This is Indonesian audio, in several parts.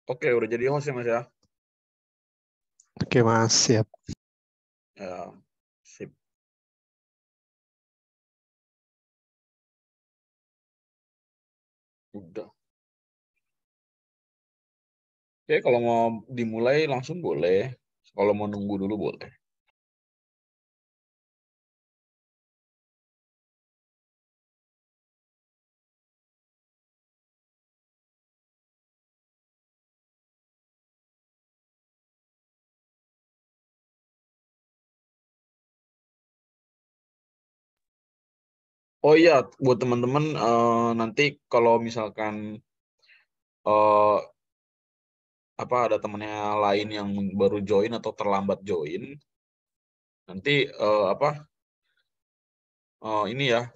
Oke, udah jadi host ya Mas ya? Oke Mas, siap. Ya, sip. Udah. Oke, kalau mau dimulai langsung boleh. Kalau mau nunggu dulu boleh. Oh iya, buat teman-teman nanti kalau misalkan ada temennya lain yang baru join atau terlambat join, nanti ini ya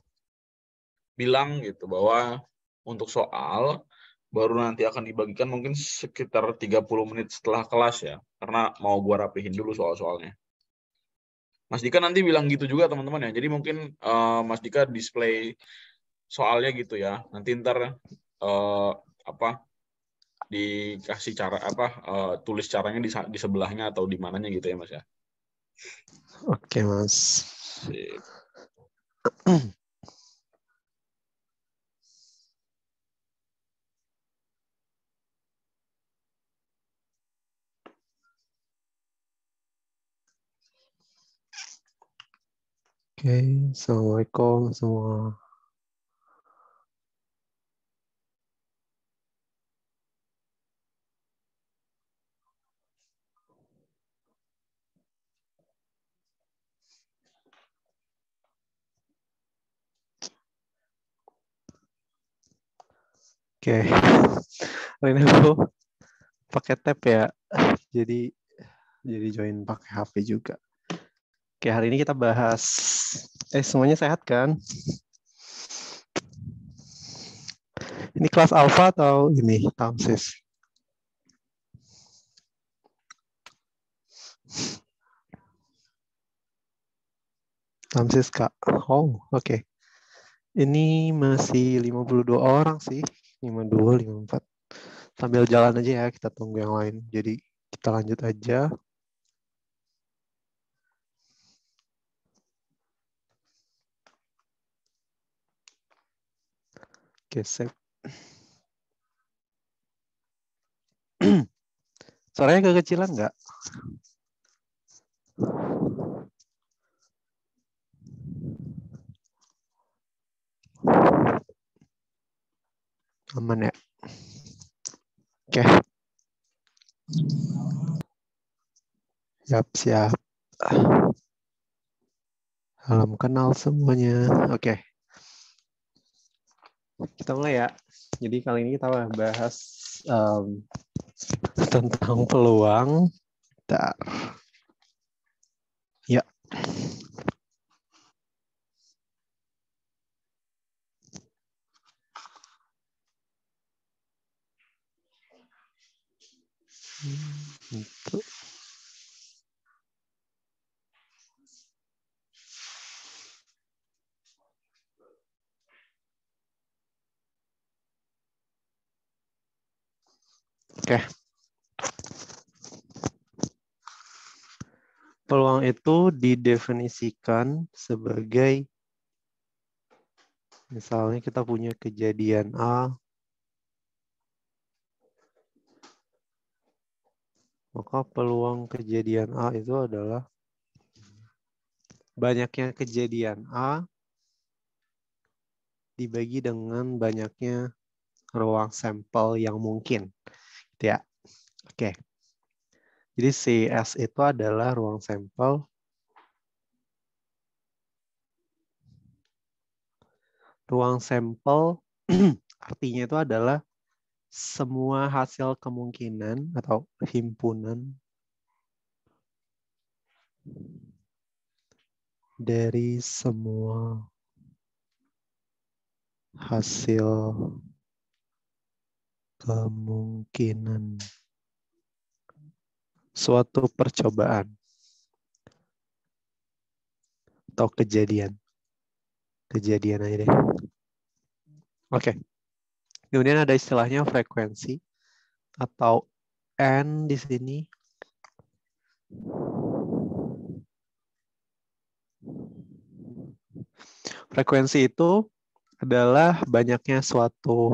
bilang gitu bahwa untuk soal baru nanti akan dibagikan mungkin sekitar 30 menit setelah kelas ya, karena mau gua rapihin dulu soal-soalnya. Mas Dika nanti bilang gitu juga teman-teman ya. Jadi mungkin Mas Dika display soalnya gitu ya. Nanti ntar dikasih cara tulis caranya di sebelahnya atau di mananya gitu ya Mas ya. Oke Mas. Sip. Oke, Assalamualaikum semua. Oke, hari ini aku pakai tab ya, jadi join pakai HP juga. Oke, hari ini kita bahas, semuanya sehat kan? Ini kelas alpha atau ini Tamsis? Tamsis Kak. Oh, oke. Ini masih 52 orang sih, 52, 54. Sambil jalan aja ya, kita tunggu yang lain. Jadi kita lanjut aja. Oke, save. Suaranya kekecilan nggak? Aman ya? Oke. Siap. Salam kenal semuanya. Oke. Kita mulai ya. Jadi kali ini kita bahas tentang peluang. Bentar. Ya. Itu. Oke. Peluang itu didefinisikan sebagai misalnya kita punya kejadian A, maka peluang kejadian A itu adalah banyaknya kejadian A dibagi dengan banyaknya ruang sampel yang mungkin. Gitu ya. Oke. Jadi CS itu adalah ruang sampel. Ruang sampel artinya itu adalah semua hasil kemungkinan atau himpunan dari semua hasil kemungkinan suatu percobaan atau kejadian aja deh. Oke. Kemudian ada istilahnya frekuensi atau N di sini. Frekuensi itu adalah banyaknya suatu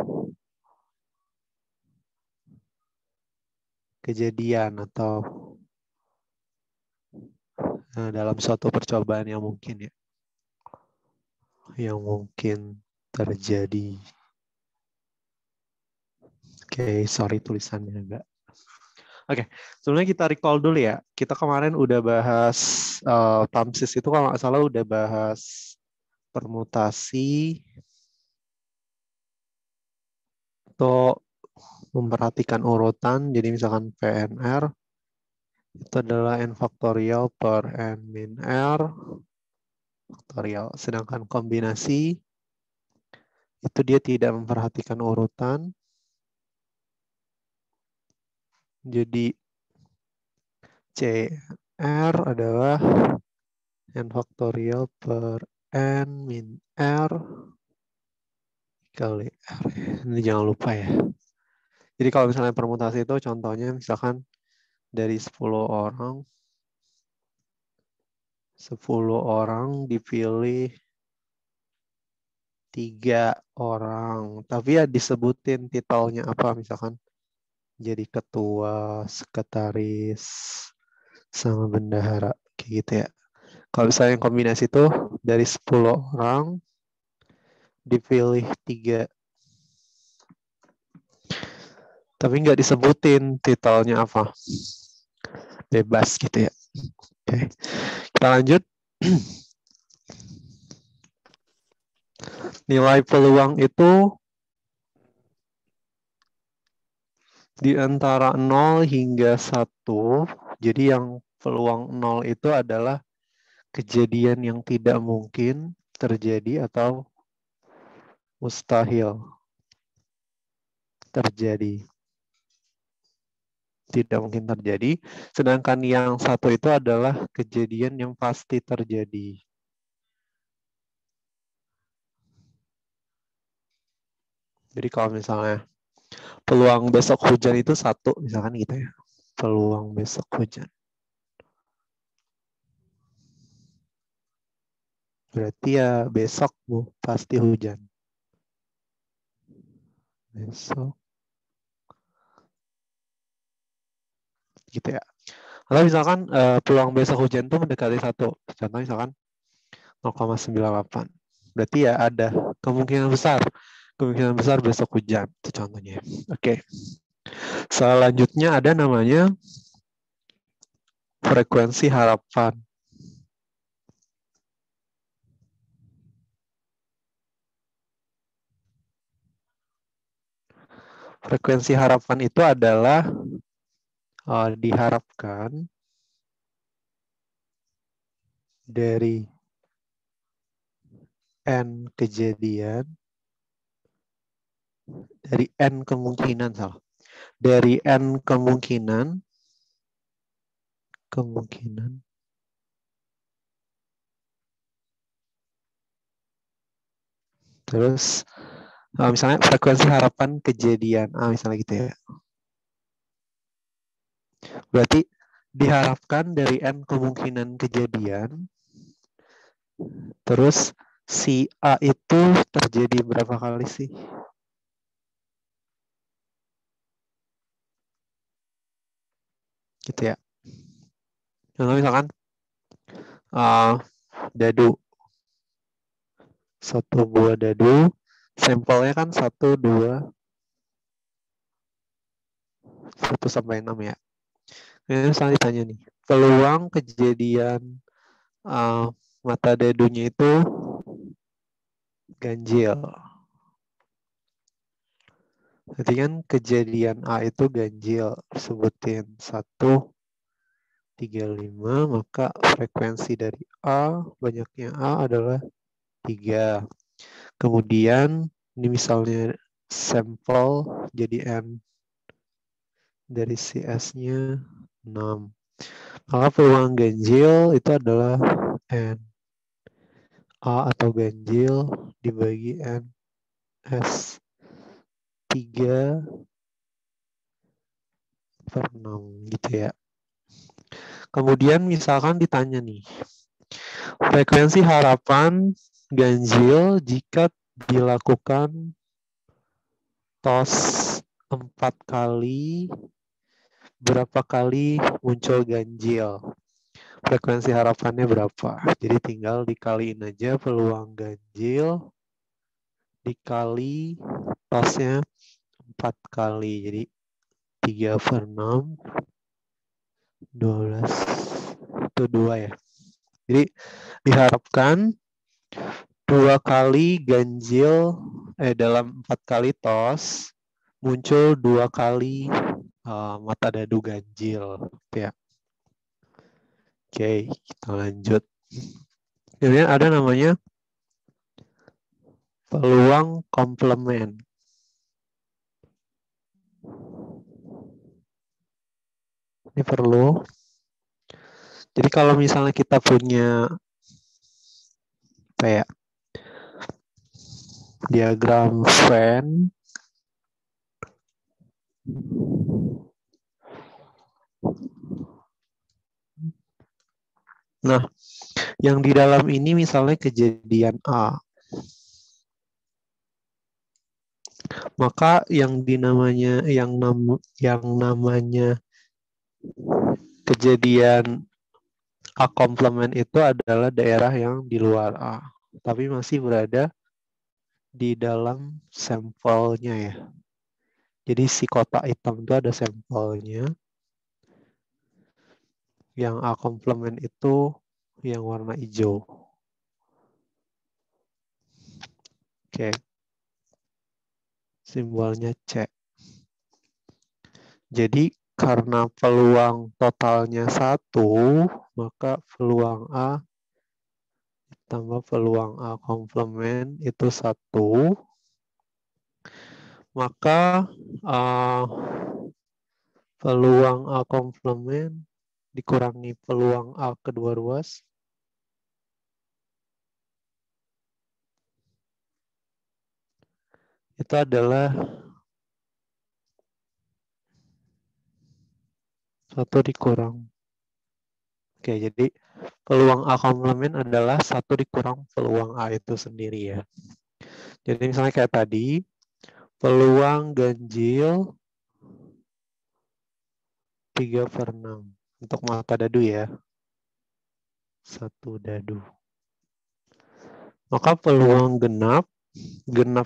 kejadian atau dalam suatu percobaan yang mungkin ya. Yang mungkin terjadi. Oke, sorry tulisannya enggak. Oke, sebelumnya kita recall dulu ya. Kita kemarin udah bahas PAMSIS itu kalau nggak salah udah bahas permutasi untuk memperhatikan urutan. Jadi misalkan PNR itu adalah N faktorial per N min R faktorial. Sedangkan kombinasi itu dia tidak memperhatikan urutan. Jadi CR adalah N faktorial per N min R kali R. Ini jangan lupa ya. Jadi kalau misalnya permutasi itu contohnya misalkan dari 10 orang dipilih 3 orang. Tapi ya disebutin titelnya apa misalkan jadi ketua, sekretaris, sama bendahara kayak gitu ya. Kalau misalnya yang kombinasi itu dari 10 orang dipilih 3. Tapi nggak disebutin titelnya apa. Bebas gitu ya. Oke. Kita lanjut. Nilai peluang itu di antara 0 hingga 1. Jadi yang peluang 0 itu adalah kejadian yang tidak mungkin terjadi atau mustahil terjadi. Tidak mungkin terjadi. Sedangkan yang 1 itu adalah kejadian yang pasti terjadi. Jadi kalau misalnya peluang besok hujan itu 1, misalkan gitu ya. Peluang besok hujan. Berarti ya besok Bu, pasti hujan. Besok. Gitu ya. Atau misalkan peluang besok hujan itu mendekati 1. Contoh misalkan 0,98. Berarti ya ada kemungkinan besar besok hujan. Itu contohnya. Oke. Selanjutnya ada namanya frekuensi harapan. Frekuensi harapan itu adalah diharapkan dari N kejadian, dari N kemungkinan, dari N kemungkinan, terus misalnya frekuensi harapan kejadian, misalnya gitu ya. Berarti diharapkan dari N kemungkinan kejadian, terus si A itu terjadi berapa kali sih? Gitu ya. Contoh misalkan dadu. 1 buah dadu, sampelnya kan 1, 2, 1 sampai 6 ya. Ini misalnya ditanya nih, peluang kejadian mata dadunya itu ganjil. Berarti kan kejadian A itu ganjil, sebutin 1, 3, 5, maka frekuensi dari A, banyaknya A adalah 3. Kemudian, ini misalnya sampel jadi N. Dari CS-nya 6. Maka peluang ganjil itu adalah N. A atau ganjil dibagi N. S. 3 per 6 gitu ya. Kemudian misalkan ditanya nih, frekuensi harapan ganjil jika dilakukan tos 4 kali, berapa kali muncul ganjil? Frekuensi harapannya berapa? Jadi tinggal dikaliin aja peluang ganjil dikali tosnya 4 kali. Jadi 3 per 6, 12, itu 2 ya. Jadi diharapkan 2 kali ganjil, dalam 4 kali tos, muncul 2 kali mata dadu ganjil. Ya. Oke, kita lanjut. Kemudian ada namanya peluang komplement. Ini perlu. Jadi kalau misalnya kita punya apa ya, diagram Venn, nah yang di dalam ini misalnya kejadian A, maka yang namanya kejadian A komplement itu adalah daerah yang di luar A, tapi masih berada di dalam sampelnya ya. Jadi si kotak hitam itu ada sampelnya. Yang A komplement itu yang warna hijau. Oke. Simbolnya C. Jadi karena peluang totalnya 1, maka peluang A tambah peluang A komplement itu 1. Maka peluang A komplement dikurangi peluang A kedua ruas itu adalah 1 dikurang. Oke, jadi peluang A komplement adalah 1 dikurang peluang A itu sendiri ya. Jadi misalnya kayak tadi, peluang ganjil 3 per 6 untuk mata dadu ya. 1 dadu. Maka peluang genap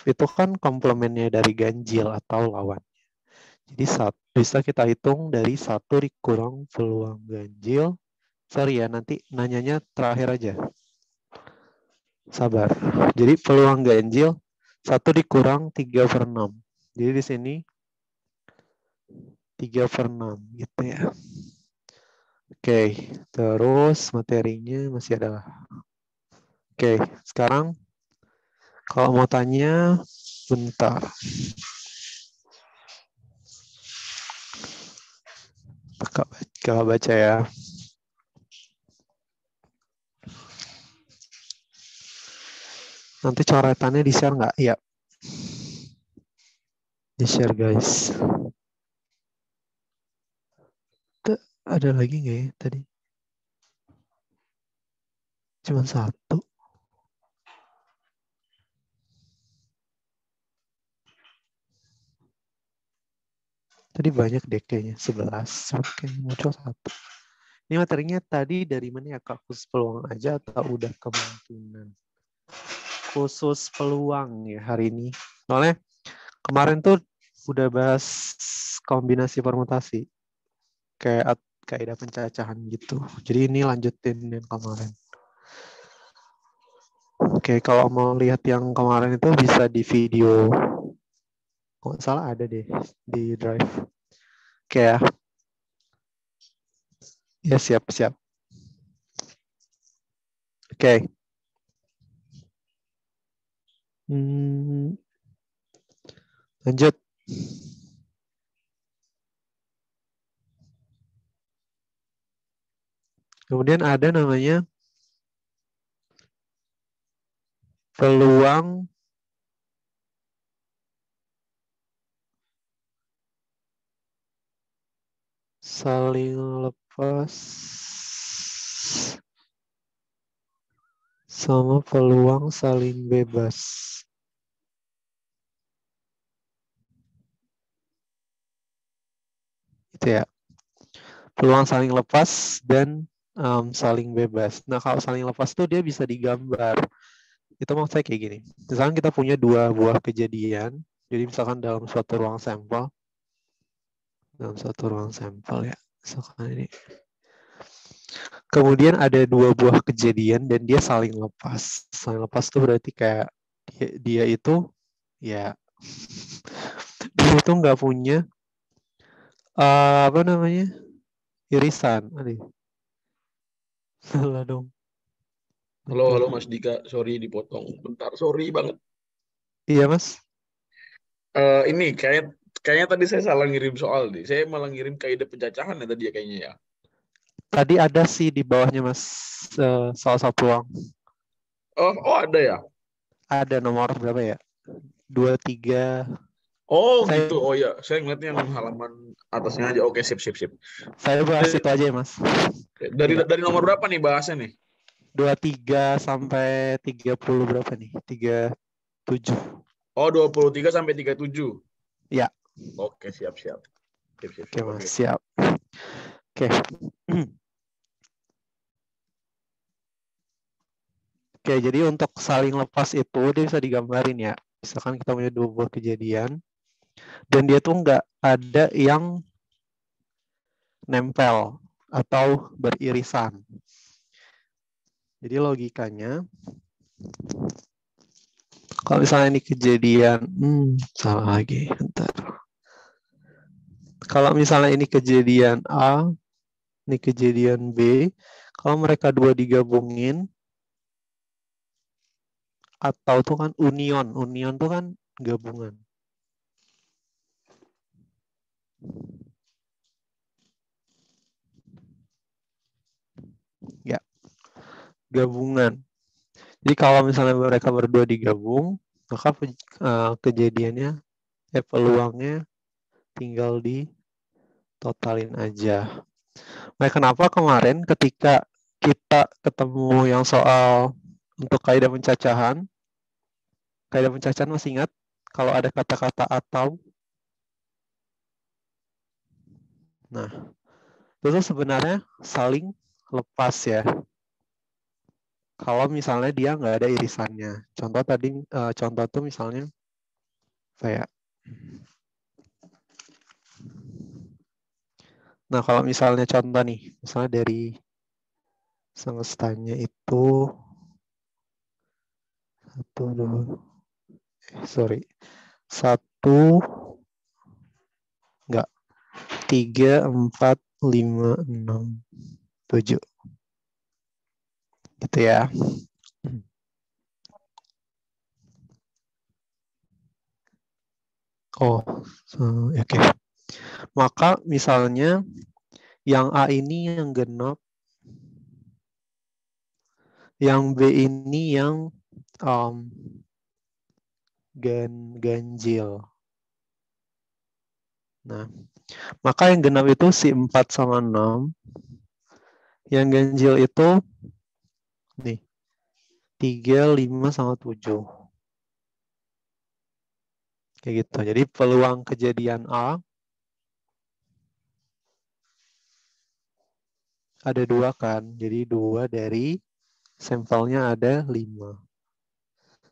itu kan komplemennya dari ganjil atau lawan. Jadi bisa kita hitung dari 1 dikurang peluang ganjil. Sorry ya, nanti nanyanya terakhir aja. Sabar. Jadi peluang ganjil 1 dikurang 3 per 6. Jadi di sini 3 per 6 gitu ya. Oke, terus materinya masih ada. Oke, sekarang kalau mau tanya, bentar. Kakak baca ya. Nanti coretannya di-share nggak? Iya. Di-share guys. Ada lagi nggak ya tadi? Cuma 1. Tadi banyak deh kayaknya, 11. Oke, muncul 1. Ini materinya tadi dari mana ya Kak? Khusus peluang aja atau udah kemungkinan? Khusus peluang ya hari ini. Soalnya kemarin tuh udah bahas kombinasi permutasi. Kayak kaidah pencacahan gitu. Jadi ini lanjutin yang kemarin. Oke, kalau mau lihat yang kemarin itu bisa di video. Kok salah ada deh di Drive. Oke ya. Ya siap-siap. Oke. Lanjut. Kemudian ada namanya peluang saling lepas sama peluang saling bebas. Itu ya. Peluang saling lepas dan saling bebas. Nah, kalau saling lepas tuh dia bisa digambar. Itu maksudnya kayak gini. Misalkan kita punya dua buah kejadian. Jadi misalkan dalam suatu ruang sampel. Ya. Misalkan ini. Kemudian ada dua buah kejadian dan dia saling lepas. Saling lepas tuh berarti kayak dia itu ya dia itu nggak punya apa namanya irisan. Aduh, salah dong. Halo Mas Dika, sorry dipotong. Bentar, sorry banget. Iya mas. Ini kayaknya tadi saya salah ngirim soal deh. Saya malah ngirim kaidah pencacahan ya tadi ya kayaknya ya. Tadi ada sih di bawahnya mas salah satu peluang. Oh ada ya. Ada nomor berapa ya? 23. Oh gitu. Saya Oh ya, saya ngeliatnya yang halaman atasnya aja. Oke, sip sip sip. saya bahas Dari itu aja ya mas. dari Tidak. dari nomor berapa nih bahasnya nih? 23 sampai 30 berapa nih? 37. Oh 23 sampai 37. Ya, Oke, siap siap. Sip sip oke sip. mas, Oke. siap. Oke. Oke, jadi untuk saling lepas itu dia bisa digambarin ya. Misalkan kita punya dua buah kejadian dan dia tuh nggak ada yang nempel atau beririsan. Jadi logikanya kalau misalnya ini kejadian, salah lagi, bentar. Kalau misalnya ini kejadian A, ini kejadian B, kalau mereka dua digabungin, atau tuh kan union tuh kan gabungan. Ya, gabungan. Jadi kalau misalnya mereka berdua digabung, maka kejadiannya, peluangnya tinggal ditotalin aja. Nah, kenapa kemarin ketika kita ketemu yang soal untuk kaidah pencacahan masih ingat kalau ada kata-kata atau? Nah, itu sebenarnya saling lepas ya. Kalau misalnya dia nggak ada irisannya. Contoh tuh misalnya kayak, nah kalau misalnya contoh nih, misalnya dari semestanya itu satu enggak 3, 4, 5, 6, 7 gitu ya. Oh, oke. Maka misalnya yang A ini yang genap, yang B ini yang ganjil. Nah, maka yang genap itu si 4 sama 6. Yang ganjil itu nih 3, 5 sama 7. Kayak gitu. Jadi peluang kejadian A ada 2 kan. Jadi 2 dari sampelnya ada 5.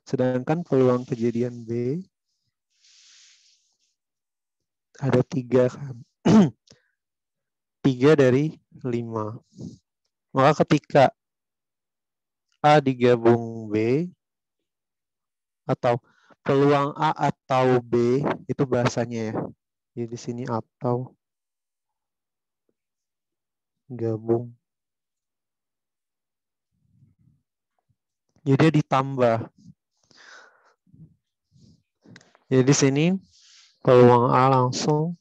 Sedangkan peluang kejadian B ada 3 kan. 3 dari 5. Maka ketika A digabung B atau peluang A atau B itu bahasanya ya. Jadi di sini atau gabung. Jadi dia ditambah. Jadi di sini peluang A langsung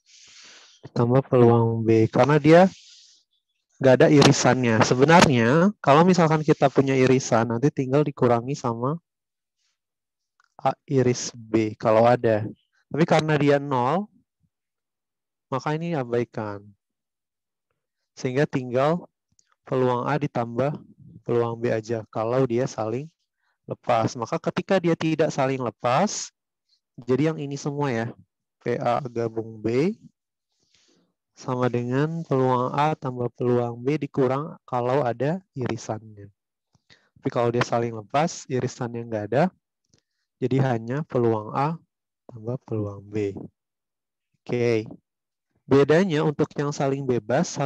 tambah peluang B karena dia nggak ada irisannya. Sebenarnya kalau misalkan kita punya irisan nanti tinggal dikurangi sama A iris B kalau ada. Tapi karena dia 0 maka ini abaikan. Sehingga tinggal peluang A ditambah peluang B aja kalau dia saling lepas. Maka ketika dia tidak saling lepas, jadi yang ini semua ya, PA gabung B sama dengan peluang A tambah peluang B dikurang kalau ada irisannya. Tapi kalau dia saling lepas, irisannya nggak ada, jadi hanya peluang A tambah peluang B. Oke. Bedanya untuk yang saling bebas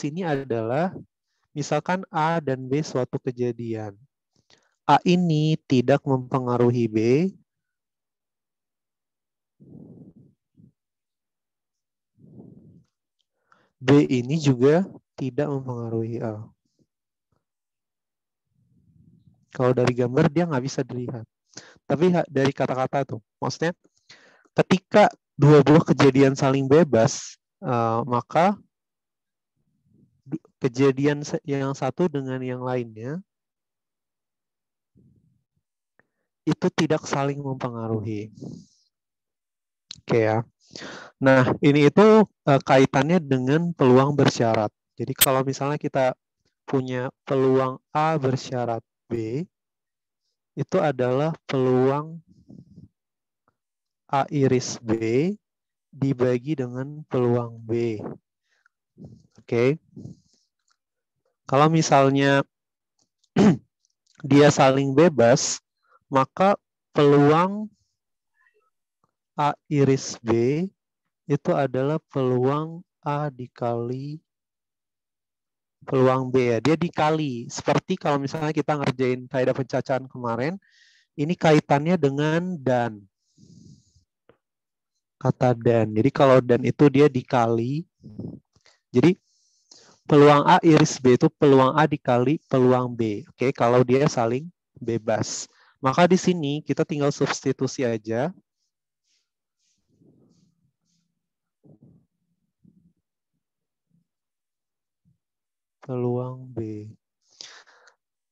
ini adalah misalkan A dan B suatu kejadian. A ini tidak mempengaruhi B. B ini juga tidak mempengaruhi A. Kalau dari gambar dia nggak bisa dilihat. Tapi dari kata-kata tuh, maksudnya ketika dua buah kejadian saling bebas, maka kejadian yang satu dengan yang lainnya itu tidak saling mempengaruhi. Oke ya. Nah, ini itu kaitannya dengan peluang bersyarat. Jadi kalau misalnya kita punya peluang A bersyarat B, itu adalah peluang A iris B dibagi dengan peluang B. Oke. Kalau misalnya dia saling bebas, maka peluang A iris B itu adalah peluang A dikali peluang B ya. Dia dikali. Seperti kalau misalnya kita ngerjain kaidah pencacahan kemarin, ini kaitannya dengan dan. Kata dan. Jadi kalau dan itu dia dikali. Jadi peluang A iris B itu peluang A dikali peluang B. Oke, kalau dia saling bebas. Maka di sini kita tinggal substitusi aja. Peluang B.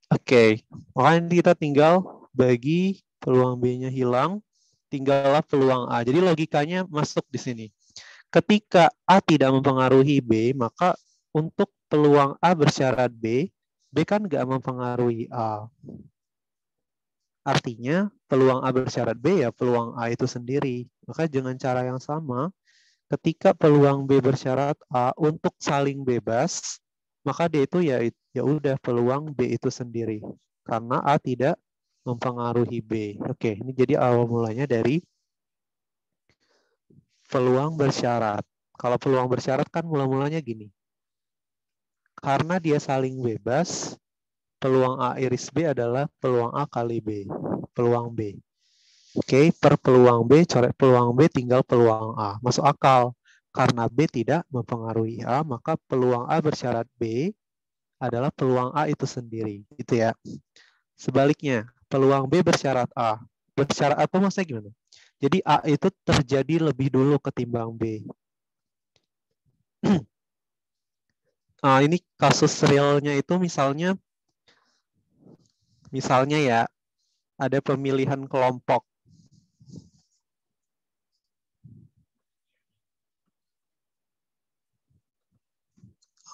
Oke, makanya kita tinggal bagi peluang B-nya hilang, tinggallah peluang A. Jadi logikanya masuk di sini. Ketika A tidak mempengaruhi B, maka untuk peluang A bersyarat B, B kan nggak mempengaruhi A. Artinya peluang A bersyarat B ya peluang A itu sendiri. Maka dengan cara yang sama, ketika peluang B bersyarat A untuk saling bebas, maka dia itu ya udah peluang B itu sendiri. Karena A tidak mempengaruhi B. Oke, ini jadi awal mulanya dari peluang bersyarat. Kalau peluang bersyarat kan mula-mulanya gini. Karena dia saling bebas, peluang A iris B adalah peluang A kali B. Peluang B. Oke, per peluang B, coret peluang B tinggal peluang A. Masuk akal. Karena B tidak mempengaruhi A, maka peluang A bersyarat B adalah peluang A itu sendiri. Itu ya. Sebaliknya, peluang B bersyarat A. Bersyarat apa maksudnya gimana? Jadi A itu terjadi lebih dulu ketimbang B. Ini kasus realnya itu misalnya ya ada pemilihan kelompok.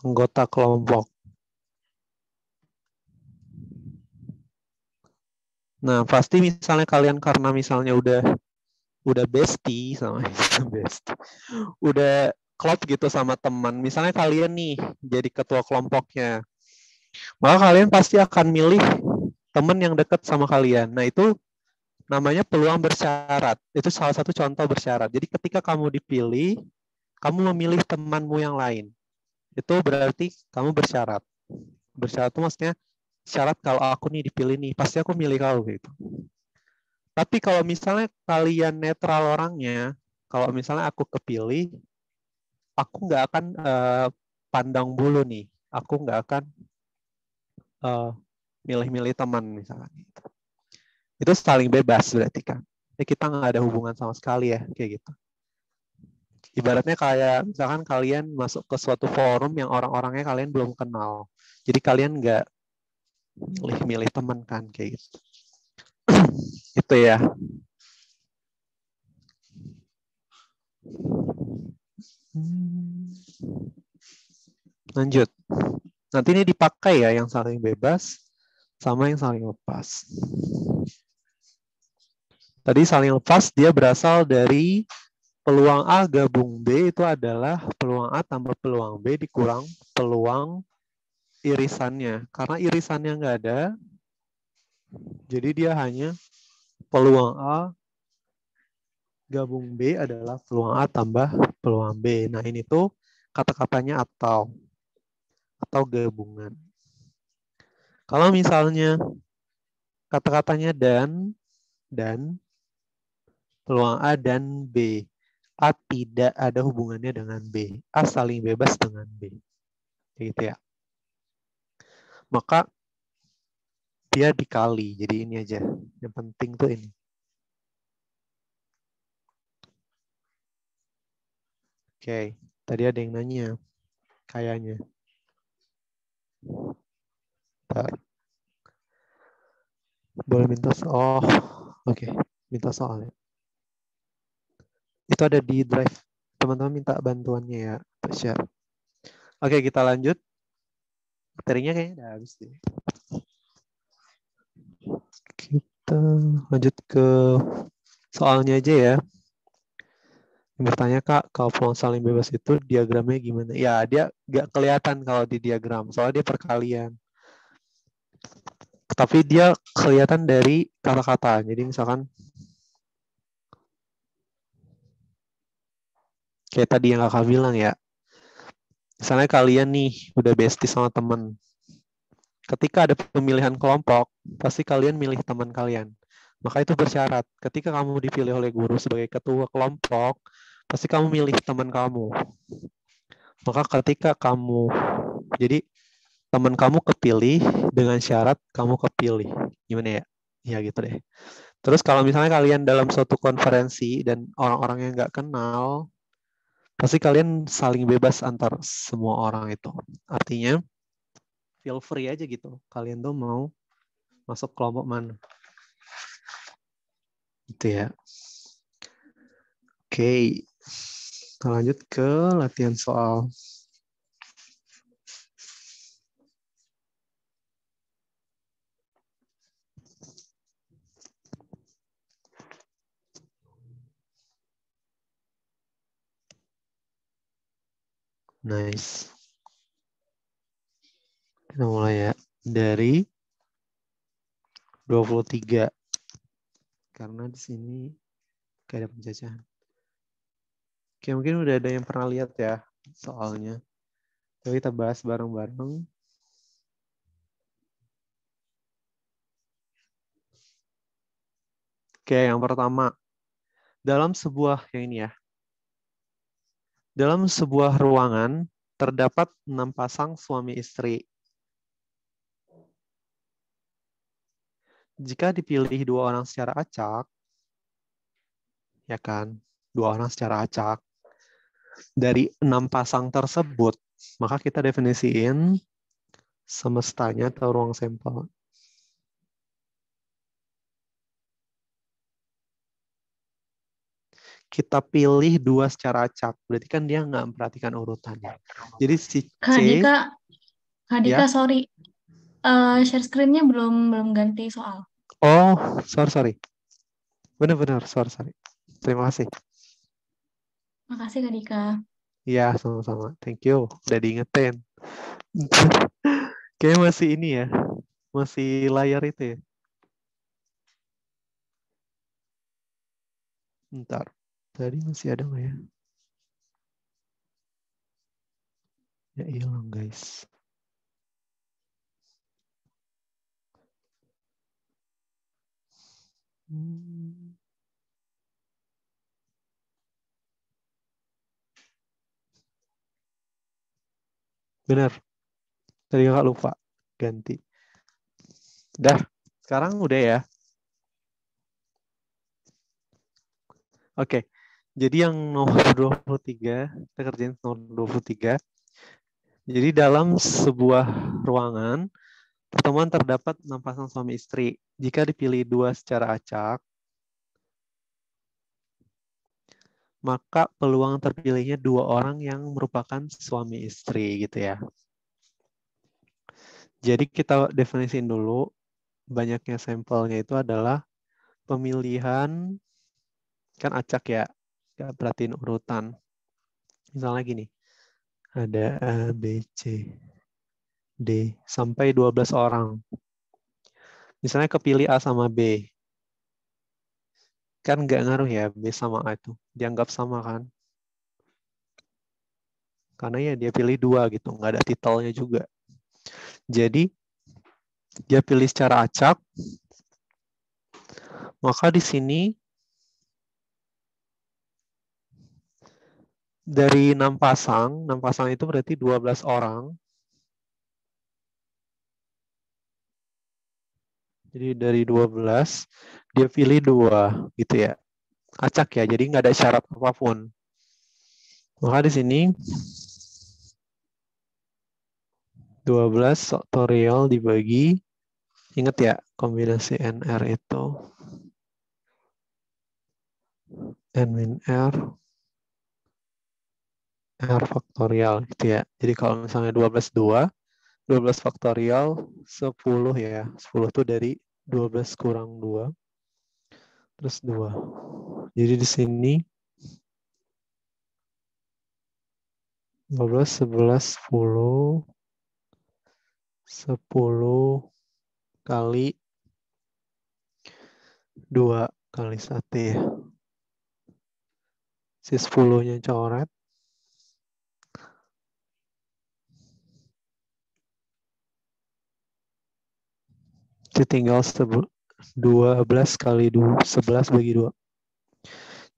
Anggota kelompok. Nah, pasti misalnya kalian karena misalnya udah bestie sama bestie. Udah klop gitu sama teman. Misalnya kalian nih jadi ketua kelompoknya. Maka kalian pasti akan milih teman yang dekat sama kalian. Nah, itu namanya peluang bersyarat. Itu salah satu contoh bersyarat. Jadi ketika kamu dipilih, kamu memilih temanmu yang lain. Itu berarti kamu bersyarat. Bersyarat itu maksudnya syarat kalau aku nih dipilih nih, pasti aku milih kau gitu. Tapi kalau misalnya kalian netral orangnya, kalau misalnya aku kepilih, aku nggak akan pandang bulu nih. Aku nggak akan milih-milih teman misalnya. Itu saling bebas berarti kan. Ya, kita nggak ada hubungan sama sekali ya kayak gitu. Ibaratnya kayak misalkan kalian masuk ke suatu forum yang orang-orangnya kalian belum kenal. Jadi kalian nggak milih-milih teman kan kayak gitu. Itu ya. Lanjut. Nanti ini dipakai ya yang saling bebas sama yang saling lepas. Tadi saling lepas dia berasal dari peluang A gabung B itu adalah peluang A tambah peluang B dikurang peluang irisannya. Karena irisannya nggak ada, jadi dia hanya peluang A gabung B adalah peluang A tambah peluang B. Nah ini tuh kata-katanya atau gabungan. Kalau misalnya kata-katanya dan peluang A dan B. A tidak ada hubungannya dengan B. A saling bebas dengan B. Gitu ya. Maka dia dikali. Jadi ini aja. Yang penting tuh ini. Oke. Tadi ada yang nanya. Kayaknya. Bentar. Boleh minta soal. Oke. Minta soal ya. Itu ada di drive. Teman-teman minta bantuannya ya. Share. Oke, kita lanjut. Materinya kayaknya udah habis deh. Kita lanjut ke soalnya aja ya. Yang bertanya, Kak, kalau peluang saling bebas itu diagramnya gimana? Ya, dia nggak kelihatan kalau di diagram. Soalnya dia perkalian. Tapi dia kelihatan dari kata-kata. Jadi misalkan kayak tadi yang Kakak bilang ya. Misalnya kalian nih udah bestie sama temen. Ketika ada pemilihan kelompok, pasti kalian milih teman kalian. Maka itu bersyarat. Ketika kamu dipilih oleh guru sebagai ketua kelompok, pasti kamu milih teman kamu. Maka ketika kamu, jadi teman kamu kepilih dengan syarat kamu kepilih. Gimana ya? Ya gitu deh. Terus kalau misalnya kalian dalam suatu konferensi dan orang-orang yang nggak kenal, pasti kalian saling bebas antar semua orang itu. Artinya, feel free aja gitu. Kalian tuh mau masuk kelompok mana. Gitu ya. Oke. Kita lanjut ke latihan soal. Nice. Kita mulai ya. Dari 23. Karena di sini kayak ada penjajahan. Oke, mungkin udah ada yang pernah lihat ya soalnya. Jadi kita bahas bareng-bareng. Oke, yang pertama. Dalam sebuah, yang ini ya. Dalam sebuah ruangan, terdapat 6 pasang suami istri. Jika dipilih 2 orang secara acak, ya kan, 2 orang secara acak, dari 6 pasang tersebut, maka kita definisiin semestanya atau ruang sampel. Kita pilih 2 secara acak, berarti kan dia nggak memperhatikan urutannya. Jadi si C, Kak Dika, ya. sorry. Share screen-nya belum ganti soal. Oh, sorry. Benar-benar, sorry. Terima kasih. Makasih Kak Dika. Iya, sama-sama. Thank you. Udah diingetin. Kayaknya masih ini ya. Masih layar itu ya. Bentar. Tadi masih ada nggak ya? Ya hilang guys. Benar. Tadi kakak lupa. Ganti. Dah. Sekarang udah ya. Oke. Jadi yang nomor 23. Kita kerjain nomor 23. Jadi dalam sebuah ruangan, pertemuan terdapat 6 pasang suami istri. Jika dipilih 2 secara acak, maka peluang terpilihnya 2 orang yang merupakan suami istri gitu ya. Jadi kita definisiin dulu, banyaknya sampelnya itu adalah pemilihan, kan acak ya, nggak perhatiin urutan. Misalnya gini, ada A, B, C, D, sampai 12 orang. Misalnya kepilih A sama B. Kan nggak ngaruh ya, B sama A itu. Dianggap sama kan? Karena ya dia pilih 2 gitu, nggak ada titelnya juga. Jadi, dia pilih secara acak, maka di sini dari 6 pasang itu berarti 12 orang. Jadi dari 12, dia pilih 2 gitu ya. Acak ya, jadi nggak ada syarat apapun. Maka di sini 12 faktorial dibagi, ingat ya kombinasi NR itu N min R, R faktorial gitu ya. Jadi kalau misalnya 12 faktorial 10 ya. 10 itu dari 12 kurang 2, terus 2. Jadi di sini 12, 11, 10, 10 kali 2 kali 1 ya. Si 10-nya coret. Jadi tinggal 12 kali 2, 11 bagi 2.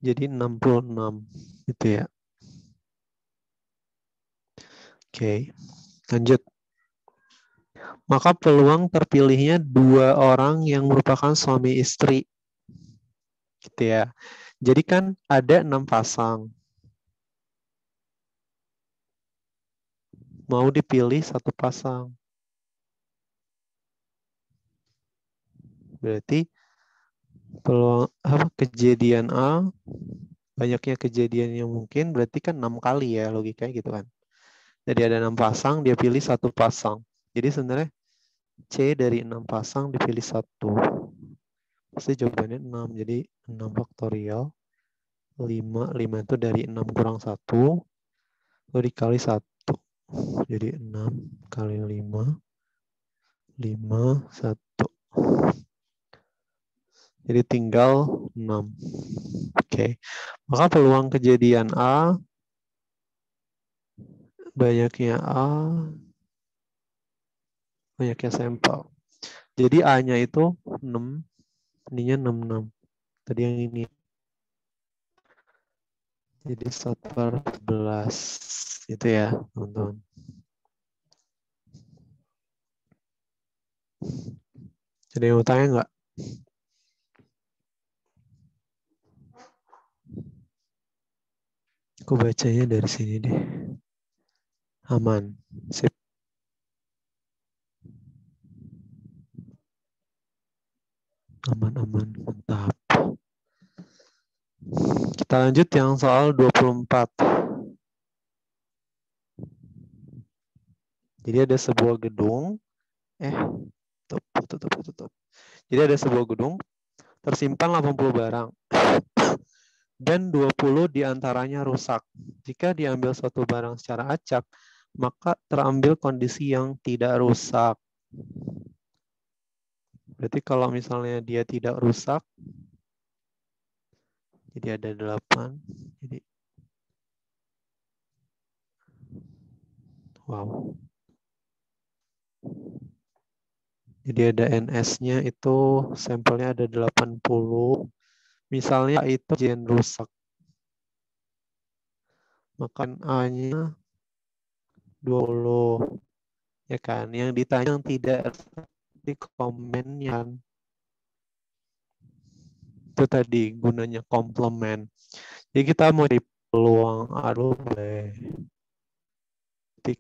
Jadi 66 gitu ya. Oke, lanjut. Maka peluang terpilihnya 2 orang yang merupakan suami istri. Gitu ya. Jadi kan ada 6 pasang. Mau dipilih 1 pasang. Berarti peluang kejadian A, banyaknya kejadian yang mungkin berarti kan 6 kali ya logikanya gitu kan. Jadi ada 6 pasang, dia pilih 1 pasang. Jadi sebenarnya C dari 6 pasang dipilih 1. Pasti jawabannya 6. Jadi 6 faktorial. 5 itu dari 6 kurang 1. Lalu dikali 1. Jadi 6 kali 5. 5, 1. Jadi tinggal 6. Oke. Maka peluang kejadian A, banyaknya sampel. Jadi A-nya itu 6. Ininya 66. Tadi yang ini. Jadi 1/11. Itu ya, teman-teman. Jadi yang mau tanya nggak? Aku bacanya dari sini deh. Aman. Sip. Aman. Mantap. Kita lanjut yang soal 24. Jadi ada sebuah gedung. Tutup. Jadi ada sebuah gedung. Tersimpan 80 barang. Dan 20 diantaranya rusak. Jika diambil suatu barang secara acak, maka terambil kondisi yang tidak rusak. Berarti kalau misalnya dia tidak rusak, jadi ada 8. Jadi, wow. Jadi ada NS-nya itu sampelnya ada 80. Misalnya itu gen rusak. Maka A-nya 20. Ya kan? Yang ditanya yang tidak di komennya. Itu tadi gunanya komplement. Jadi kita mau di peluang aduh boleh.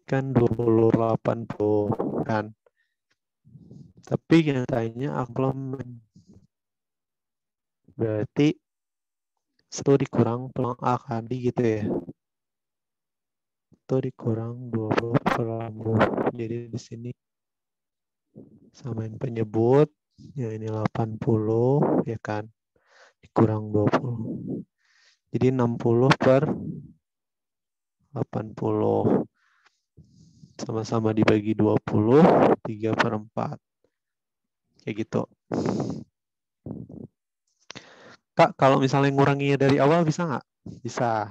Kan 20/80 kan. Tapi yang tanya komplement. Berarti 1 dikurang peluang A kan gitu ya. 1 dikurang 20/60. Jadi di sini Samain penyebut, ya ini 80, ya kan, dikurang 20. Jadi 60 per 80. Sama-sama dibagi 20, 3 per 4. Kayak gitu. Kak, kalau misalnya nguranginya dari awal bisa nggak? Bisa.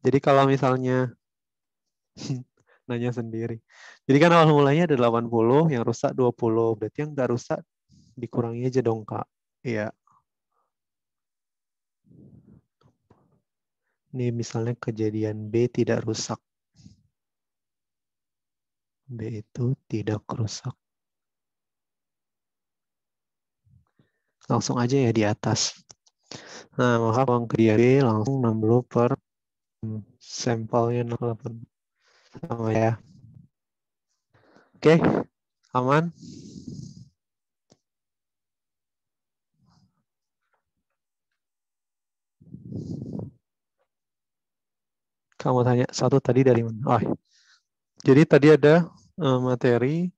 Jadi kalau misalnya nanya sendiri. Jadi kan awal mulanya ada 80, yang rusak 20. Berarti yang nggak rusak dikurangi aja dong, Kak. Iya. Ini misalnya kejadian B tidak rusak. B itu tidak rusak. Langsung aja ya di atas. Nah, maka uang kejadian B langsung 60 per sampelnya 68. Sama ya. Oke, aman? Kamu tanya satu tadi dari mana? Oh, jadi tadi ada materi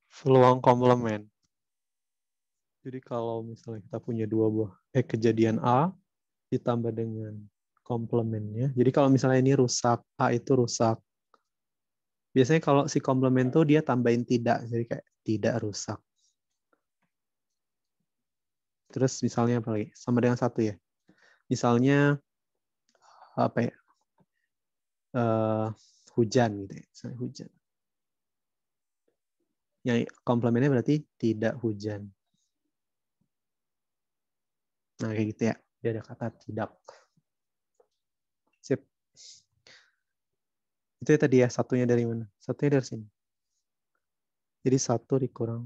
peluang komplement. Jadi kalau misalnya kita punya dua buah kejadian A ditambah dengan komplemennya. Jadi kalau misalnya ini rusak, A itu rusak. Biasanya kalau si komplement tuh dia tambahin tidak, jadi kayak tidak rusak. Terus misalnya apa lagi? Sama dengan satu ya. Misalnya apa ya? Hujan gitu ya. Misalnya hujan. Yang komplemennya berarti tidak hujan. Nah, kayak gitu ya. Dia ada kata tidak. Sip. Itu ya tadi ya, satunya dari mana? Satunya dari sini. Jadi satu dikurang.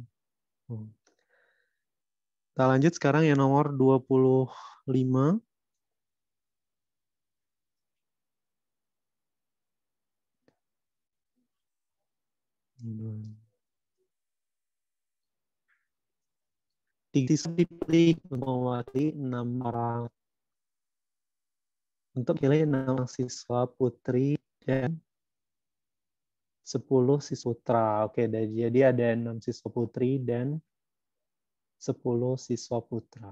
Kita lanjut sekarang yang nomor 25. Siswa dipilih mewakili 6 orang. Untuk pilih 6 siswa putri dan 10 siswa putra. Oke, jadi ada 6 siswa putri dan 10 siswa putra.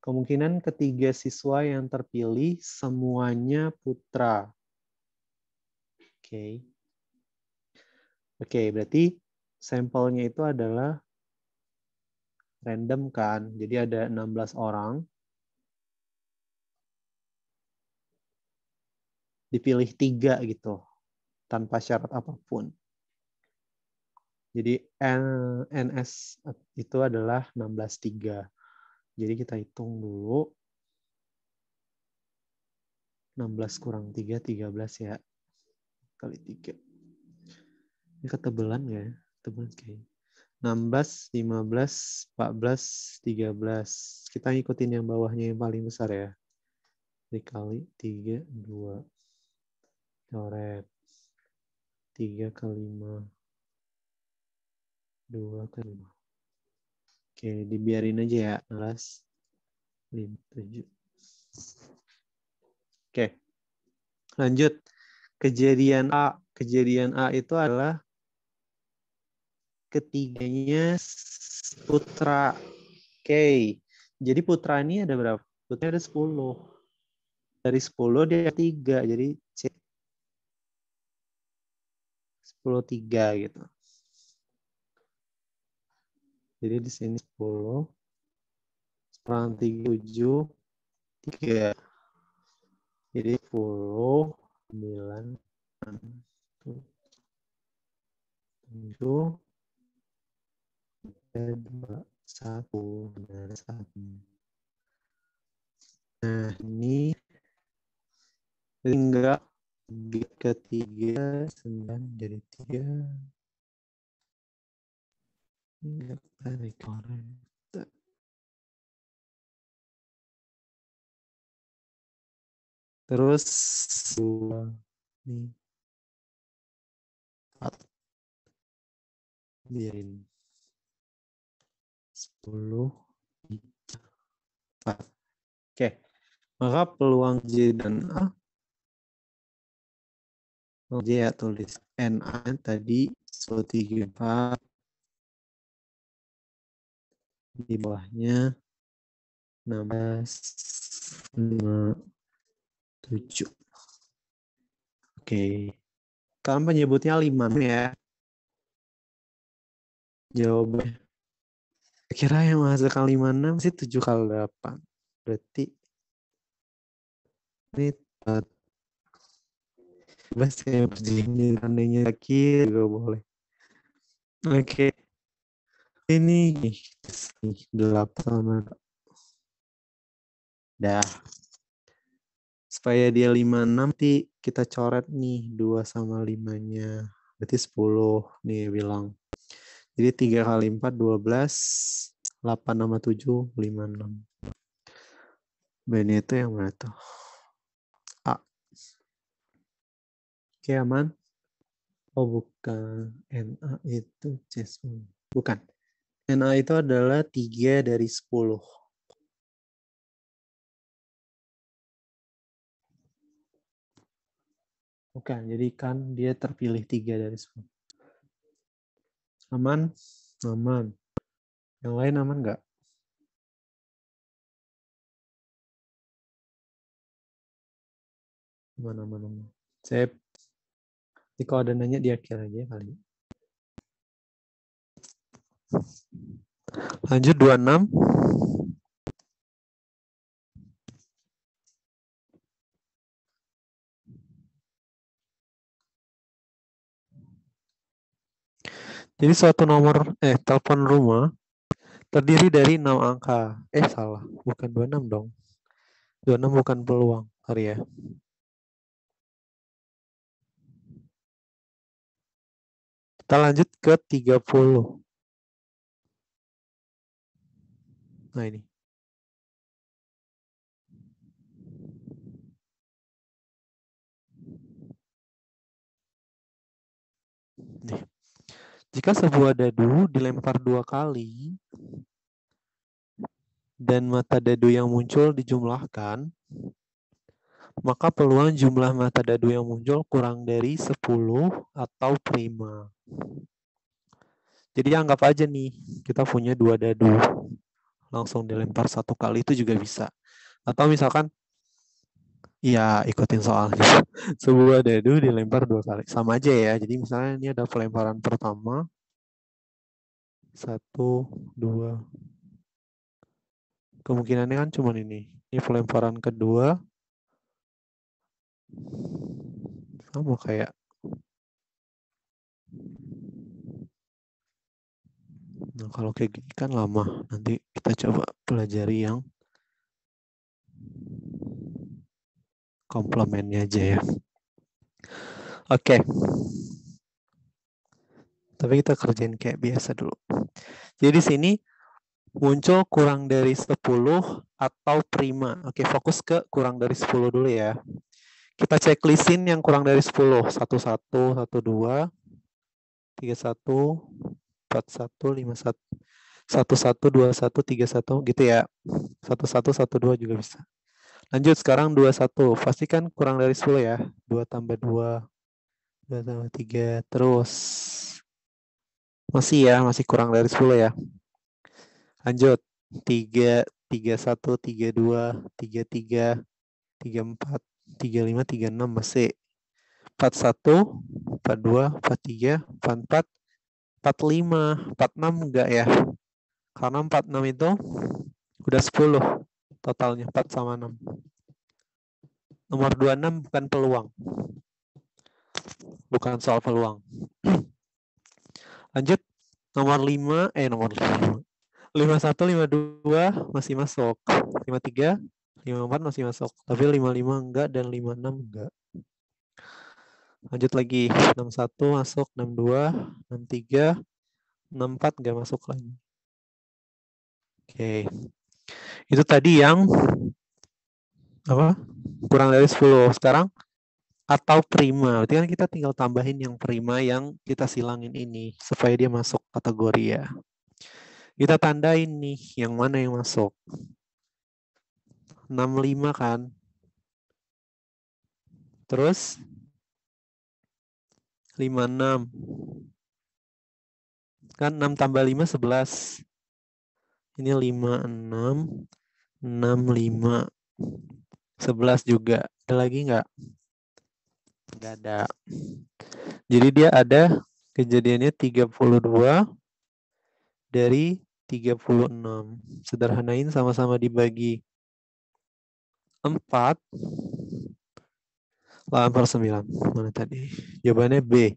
Kemungkinan ketiga siswa yang terpilih semuanya putra. Oke. Oke, berarti sampelnya itu adalah random kan. Jadi ada 16 orang. Dipilih 3 gitu. Tanpa syarat apapun. Jadi NS itu adalah 16/3. Jadi kita hitung dulu. 16 kurang 3, 13 ya. Kali 3. Ini ketebelan ya? Ketebelan kayak 16, 15, 14, 13. Kita ngikutin yang bawahnya yang paling besar ya. Dikali 3, 2. Coret. 3 kali 5. 2 kali 5. Oke, dibiarin aja ya. 16, 5, 7. Oke. Lanjut. Kejadian A. Kejadian A itu adalah ketiganya putra. Oke. Jadi putra ini ada berapa? Putra ada 10. Dari 10 dia 3. Jadi C 10/3 gitu. Jadi di sini 10. Sekarang 7, 3. Jadi 10, 9, 7, 2, 1. Nah, ini tinggal ketiga 9 jadi 3. Ini tarik orang. Terus 2 nih 4. Biarin 10 4. Oke. Maka peluang J dan A J ya tulis NA tadi 134. Di bawahnya 1657. Oke. Kalian penyebutnya 5 ya. Jawabannya. Kira yang menghasilkan 56 sih 7 kali 8. Berarti ini bebas ya, begini andainya kiri juga boleh. Oke. Ini 8. Dah. Supaya dia 56 nanti kita coret nih 2 sama 5-nya. Berarti 10 nih bilang. Jadi 3 kali 4 12, 8 sama 7 56. Ini itu yang mana tuh? A. Oke, aman? Oh bukan. NA itu C10. Bukan. NA itu adalah 3 dari 10. Bukan, jadi kan dia terpilih 3 dari 10. Aman? Aman. Yang lain aman nggak? Aman. Sip. Jadi kalau ada nanya di akhir aja kali. Lanjut 26. Jadi suatu nomor telepon rumah terdiri dari 6 angka. Salah. Bukan 26 dong. 26 bukan peluang. Sorry ya. Kita lanjut ke 30. Nah ini. Nih. Jika sebuah dadu dilempar 2 kali dan mata dadu yang muncul dijumlahkan, maka peluang jumlah mata dadu yang muncul kurang dari 10 atau prima. Jadi anggap aja nih, kita punya 2 dadu. Langsung dilempar 1 kali itu juga bisa. Atau misalkan, ya ikutin soalnya. Sebuah dadu dilempar 2 kali. Sama aja ya. Jadi misalnya ini ada pelemparan pertama. 1, 2. Kemungkinannya kan cuma ini. Ini pelemparan kedua. Sama kayak. Nah kalau kayak gini kan lama. Nanti kita coba pelajari yang komplemennya aja ya. Oke. Tapi kita kerjain kayak biasa dulu. Jadi di sini muncul kurang dari 10 atau prima. Oke, fokus ke kurang dari 10 dulu ya. Kita checklistin yang kurang dari 10. 11, 12, 31, 41, 51, 11, 21, 31 gitu ya. 11, 12 juga bisa. Lanjut sekarang 21. Pastikan kurang dari 10 ya. 2 tambah 2, 2 tambah 3, terus. Masih kurang dari 10 ya. Lanjut. 3, 31, 32, 33, 34, 35, 36 masih. 41, 42, 43, 44, 45, 46 enggak ya. Karena 46 itu udah 10 totalnya, 4 sama 6. Nomor 26 bukan peluang. Bukan soal peluang. Lanjut. Nomor 5, nomor 5. 51, 52 masih masuk. 53, 54 masih masuk. Tapi 55 enggak dan 56 enggak. Lanjut lagi. 61 masuk, 62, 63, 64 enggak masuk lagi. Oke. Itu tadi yang apa? Kurang dari 10. Sekarang atau prima. Berarti kan kita tinggal tambahin yang prima yang kita silangin ini supaya dia masuk kategori ya. Kita tandain nih yang mana yang masuk. 65 kan. Terus 56. Kan 6 tambah 5, 11. Ini 5, 6, 5. 11 juga. Ada lagi nggak? Nggak ada. Jadi dia ada kejadiannya 32 dari 36. Sederhanain sama-sama dibagi 4. 8/9. Mana tadi? Jawabannya B.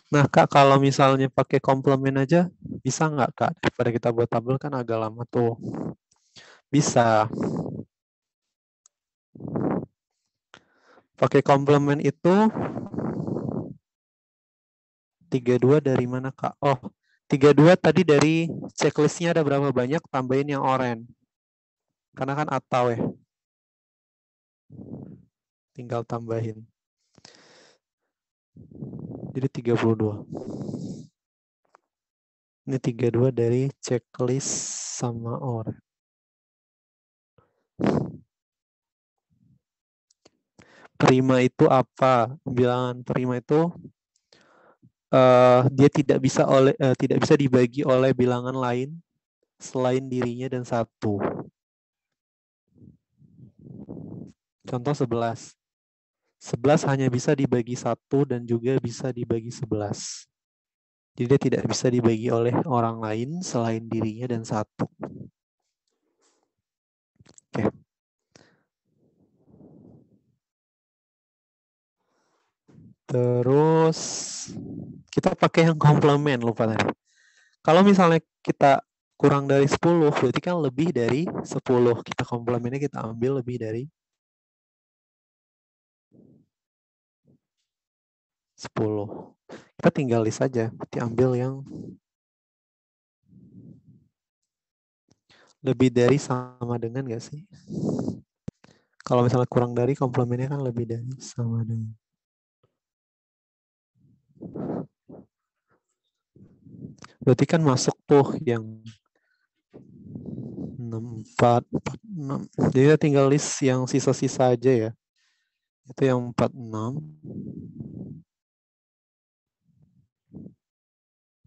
Nah, Kak, kalau misalnya pakai komplement aja, bisa nggak, Kak? Daripada kita buat tabel kan agak lama tuh. Bisa. Pakai komplement itu 32 dari mana, Kak? Oh, 32 tadi dari checklistnya ada berapa banyak, tambahin yang oranye. Karena kan atau ya. Tinggal tambahin. Jadi 32. Ini 32 dari checklist sama oranye. Prima itu apa? Bilangan prima itu dia tidak bisa dibagi oleh bilangan lain selain dirinya dan 1. Contoh 11. 11 hanya bisa dibagi 1 dan juga bisa dibagi 11. Jadi dia tidak bisa dibagi oleh orang lain selain dirinya dan 1. Oke. Terus kita pakai yang komplement, lupa tadi. Kalau misalnya kita kurang dari 10, berarti kan lebih dari 10. Kita komplemennya kita ambil lebih dari 10. Kita tinggal list saja, berarti ambil yang lebih dari sama dengan nggak sih? Kalau misalnya kurang dari, komplemennya kan lebih dari sama dengan. Berarti kan masuk tuh yang 6, 4, 6. Jadi kita tinggal list yang sisa-sisa aja ya. Itu yang 46.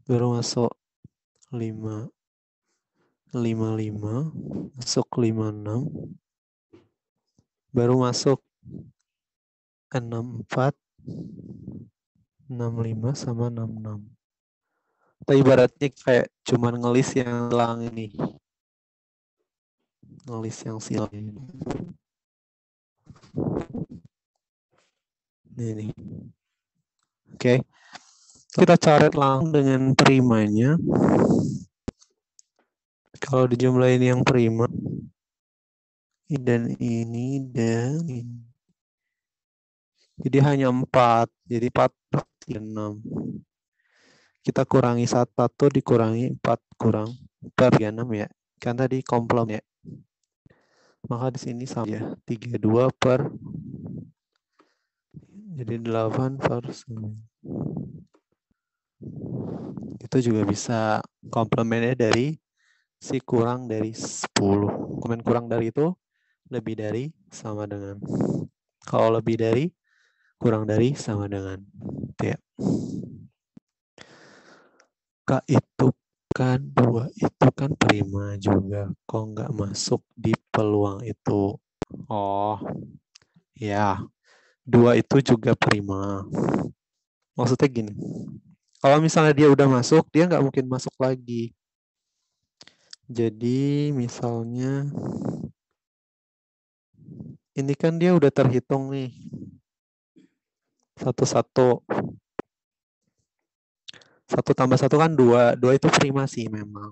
Baru masuk 5, 55. Masuk 56. Baru masuk 64, 65 sama 66. Atau ibaratnya kayak cuman ngelis yang hilang ini. Ngelis yang silang ini. Ini. Oke. Kita coret langsung dengan primanya. Kalau dijumlahin yang prima. Dan ini dan ini. Jadi hanya 4. Jadi 4, 6. Kita kurangi 1 dikurangi 4 kurang 36 ya. Kan tadi komplement ya. Maka di sini sama ya. 32 per. Jadi 8 per 9. Itu juga bisa komplemennya dari si kurang dari 10. Komplement kurang dari itu lebih dari sama dengan. Kalau lebih dari kurang dari sama dengan. Itu ya. Kak, itu kan 2 itu kan prima juga. Kok nggak masuk di peluang itu? Oh, ya. 2 itu juga prima. Maksudnya gini. Kalau misalnya dia udah masuk, dia nggak mungkin masuk lagi. Jadi misalnya ini kan dia udah terhitung nih. 1 tambah 1 kan 2. 2 itu prima sih memang.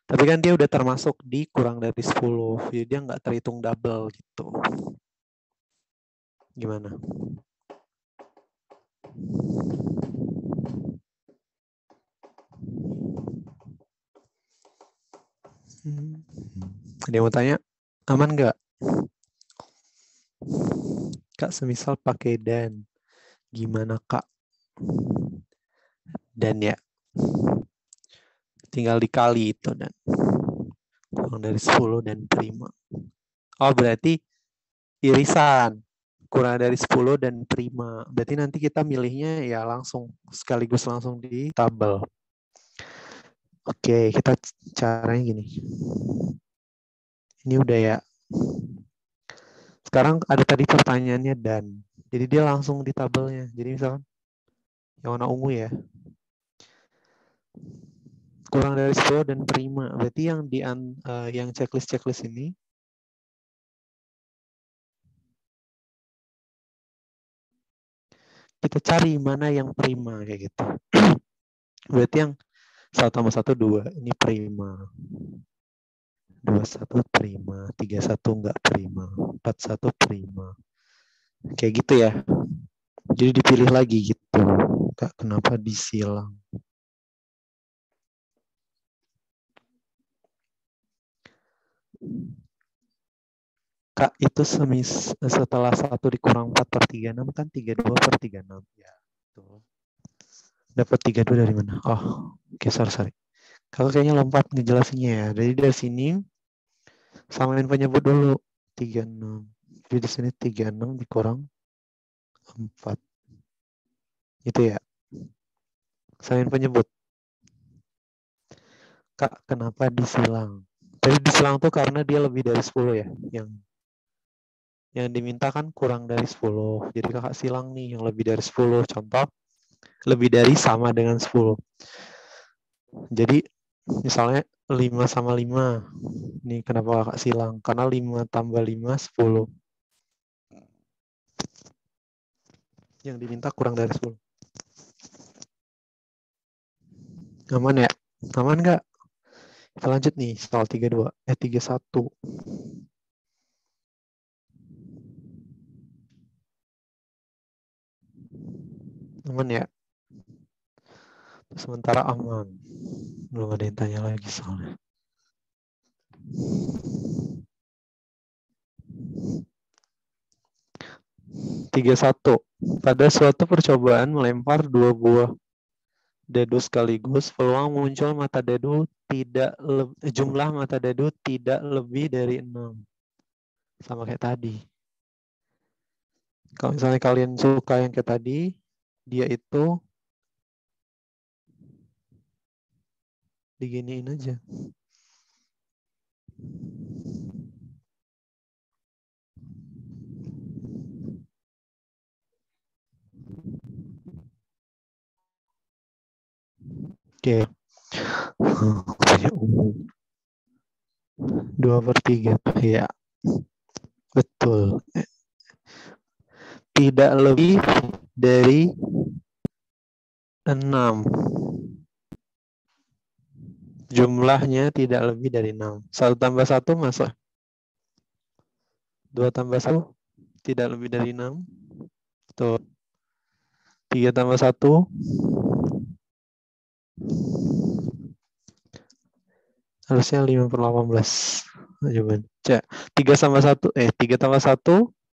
Tapi kan dia udah termasuk di kurang dari 10. Jadi dia nggak terhitung double gitu. Gimana? Ada yang mau tanya? Aman nggak? Kak, semisal pakai dan. Gimana, Kak? Dan ya. Tinggal dikali itu dan. Kurang dari 10 dan prima. Oh, berarti irisan. kurang dari 10 dan prima. Berarti nanti kita milihnya ya langsung, sekaligus langsung di tabel. Oke, kita caranya gini. Ini udah ya. Sekarang ada tadi pertanyaannya dan. Jadi dia langsung di tabelnya. Jadi misalkan yang warna ungu ya. Kurang dari 10 dan prima. Berarti yang checklist ini kita cari mana yang prima kayak gitu. Berarti yang 1 tambah 1 2 ini prima. 21 prima, 31 enggak prima, 41 prima. Kayak gitu ya. Jadi dipilih lagi gitu. Kak, kenapa disilang? Kak, itu setelah 1 dikurang 4 per 36 kan 32 per 36. Ya, betul. Dapat 32 dari mana? Oh, oke, sorry. Kalau kayaknya lompat ngejelasinnya ya. Jadi dari sini samain penyebut dulu. 36. Jadi di sini 36 dikurang 4. Itu ya. Samain penyebut. Kak, kenapa disilang? Jadi disilang tuh karena dia lebih dari 10 ya. Yang diminta kan kurang dari 10. Jadi kakak silang nih yang lebih dari 10. Contoh, lebih dari sama dengan 10. Jadi misalnya 5 sama 5. Ini kenapa kakak silang? Karena 5 tambah 5, 10. Yang diminta kurang dari 10. Aman ya? Aman nggak? Kita lanjut nih, soal 31. Aman ya? Sementara aman. Belum ada yang tanya lagi soalnya. Tiga satu. Pada suatu percobaan melempar 2 buah dadu sekaligus, peluang muncul mata dadu jumlah mata dadu tidak lebih dari 6. Sama kayak tadi. Kalau misalnya kalian suka yang kayak tadi, dia itu diginiin aja. Oke. 2/3. Ya. Betul. Tidak lebih dari 6. Jumlahnya tidak lebih dari 6. 1 tambah 1 masuk. 2 tambah 1 tidak lebih dari 6. Tuh. 3 tambah 1 harusnya 5/18. Coba cek. 3 tambah 1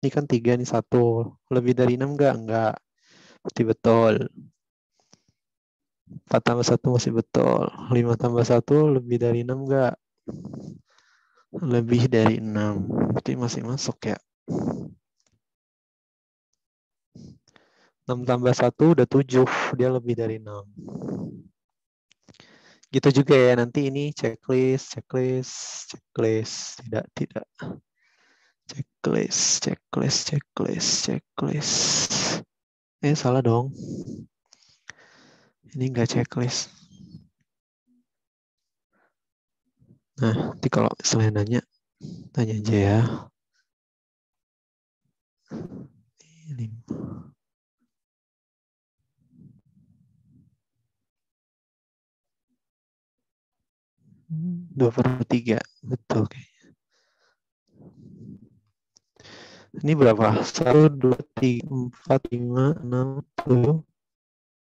ini kan 3 nih 1. Lebih dari 6 enggak? Enggak. Berarti betul. 4 tambah 1 masih betul. 5 tambah 1 lebih dari 6 enggak? Lebih dari 6. Berarti masih masuk ya. 6 tambah 1 udah 7. Dia lebih dari 6. Gitu juga ya. Nanti ini checklist. Tidak. Checklist. Salah dong. Ini enggak checklist. Nah, nanti kalau selain nanya aja ya. 2/3. Betul kayaknya. Ini berapa? 1, 2, 3, 4, 5, 6, 7,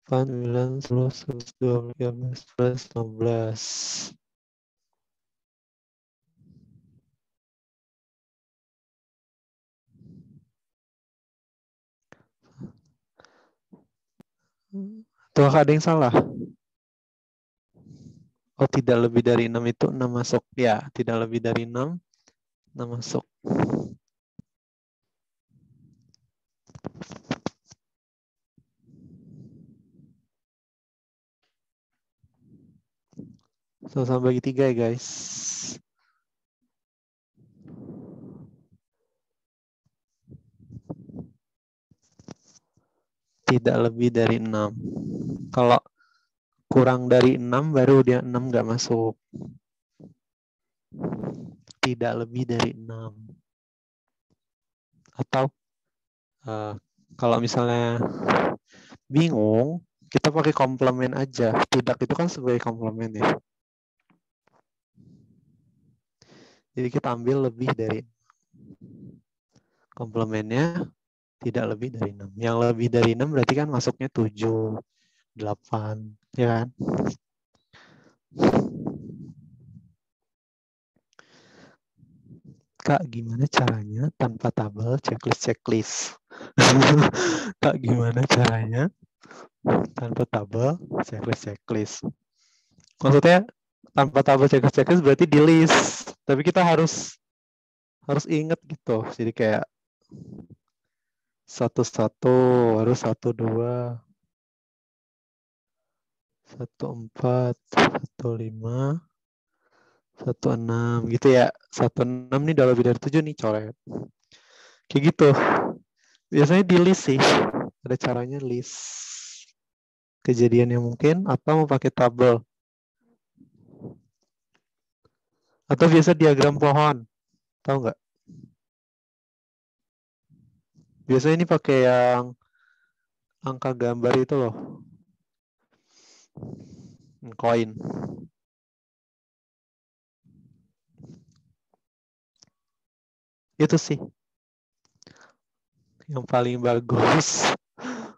8, 9, 10, 11, 12, 13, 14, 15. Tuh ada yang salah. Oh, tidak lebih dari 6 itu 6 masuk. Ya, tidak lebih dari 6 masuk. Sama-sama bagi 3 ya guys. Tidak lebih dari 6. Kalau kurang dari 6 baru dia 6 nggak masuk. Tidak lebih dari 6. Atau kalau misalnya bingung, kita pakai komplement aja. Tidak itu kan sebagai komplement ya. Jadi kita ambil lebih dari komplemennya tidak lebih dari 6. Yang lebih dari 6 berarti kan masuknya 7, 8, ya kan? Kak, gimana caranya tanpa tabel checklist? Kak, gimana caranya tanpa tabel checklist? Maksudnya tanpa tabel checklist berarti di list. Tapi kita harus ingat gitu. Jadi kayak 1, 1, harus 1, 2, 1, 4, 1, 5, 1, 6 gitu ya. 1, 6 nih udah lebih dari 7 nih coret. Kayak gitu. Biasanya di list sih. Ada caranya list kejadian yang mungkin atau mau pakai tabel. Atau biasa diagram pohon. Tahu nggak? Biasanya ini pakai yang angka gambar itu loh. Koin. Itu sih yang paling bagus.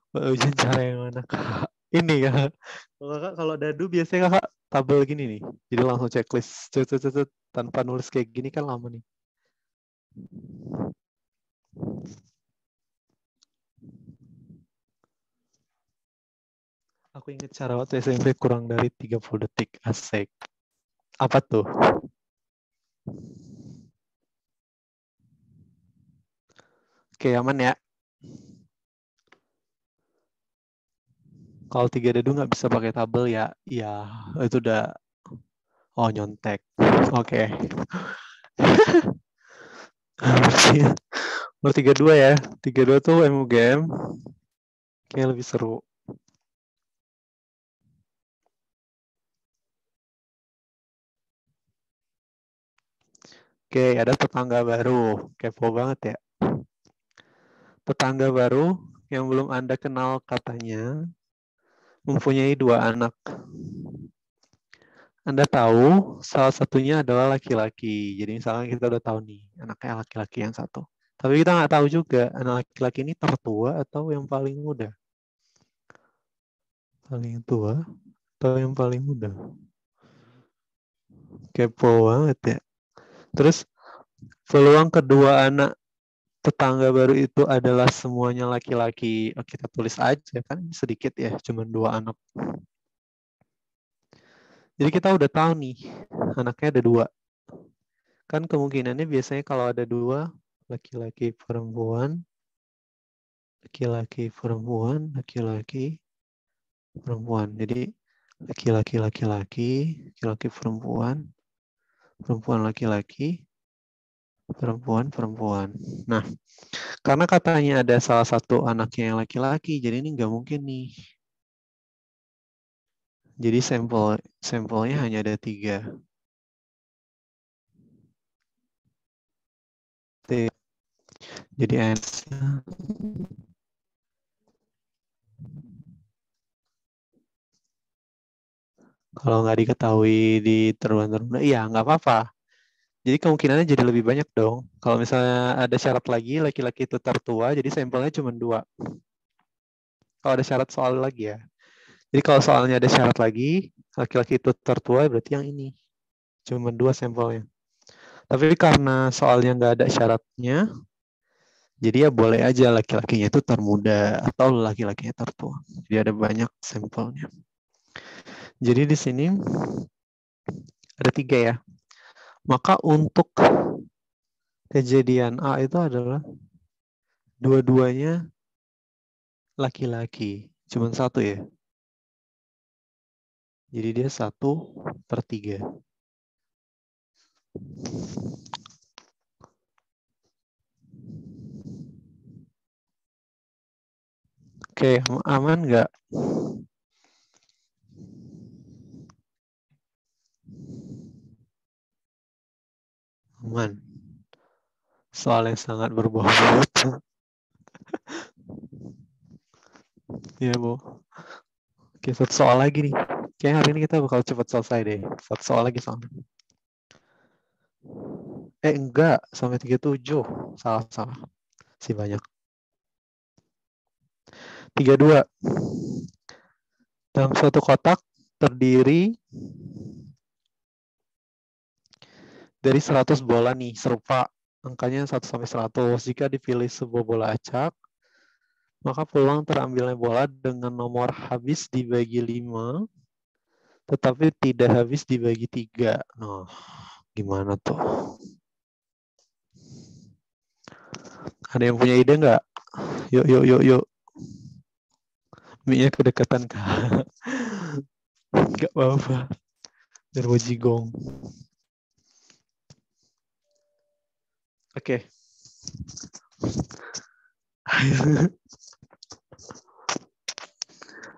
Ujian cara yang mana kak? Ini ya. Kalau dadu biasanya kakak tabel gini nih. Jadi langsung checklist. Tanpa nulis kayak gini kan lama nih. Aku ingat cara waktu SMP kurang dari 30 detik. Asik. Apa tuh? Oke, aman ya. Kalau 3 dadu nggak bisa pakai tabel ya, ya itu udah nyontek. Oke. Nomor 32 ya. 32 tuh MUGM. Kayaknya lebih seru. Oke, ada tetangga baru. Kepo banget ya. Tetangga baru yang belum Anda kenal katanya mempunyai 2 anak. Anda tahu salah satunya adalah laki-laki. Jadi misalnya kita udah tahu nih, anaknya laki-laki yang satu. Tapi kita nggak tahu juga anak laki-laki ini tertua atau yang paling muda. Paling tua atau yang paling muda. Kepo banget ya. Terus peluang kedua anak tetangga baru itu adalah semuanya laki-laki. Kita tulis aja kan sedikit ya, cuma 2 anak. Jadi kita udah tahu nih, anaknya ada 2. Kan kemungkinannya biasanya kalau ada 2, laki-laki perempuan, laki-laki perempuan, laki-laki perempuan. Jadi laki-laki laki-laki, laki-laki perempuan, perempuan laki-laki, perempuan perempuan. Nah, karena katanya ada salah satu anaknya yang laki-laki, jadi ini nggak mungkin nih. Jadi sampelnya hanya ada 3. Jadi answer kalau nggak diketahui di terulang-terulang, iya nggak apa-apa. Jadi kemungkinannya jadi lebih banyak dong. Kalau misalnya ada syarat lagi, laki-laki itu tertua, jadi sampelnya cuma 2. Kalau ada syarat soal lagi ya. Jadi kalau soalnya ada syarat lagi, laki-laki itu tertua berarti yang ini. Cuma 2 sampelnya. Tapi karena soalnya nggak ada syaratnya, jadi ya boleh aja laki-lakinya itu termuda atau laki-lakinya tertua. Jadi ada banyak sampelnya. Jadi di sini ada 3 ya. Maka untuk kejadian A itu adalah dua-duanya laki-laki. Cuma 1 ya. Jadi dia 1, 6/3. Oke, aman nggak? Aman. Soalnya sangat berbobot. Ya, Bu. Oke, satu soal lagi nih. Kayaknya hari ini kita bakal cepat selesai deh. Satu soal lagi soalnya. Enggak. Sampai 37. Salah. Masih banyak. 32. Dalam suatu kotak terdiri dari 100 bola nih, serupa. Angkanya 1 sampai 100. Jika dipilih sebuah bola acak, maka peluang terambilnya bola dengan nomor habis dibagi 5, tetapi tidak habis dibagi 3. Nah, gimana tuh? Ada yang punya ide nggak? Yuk. Mic-nya kedekatan, Kak. Nggak apa-apa. Biar mau jigong. Oke.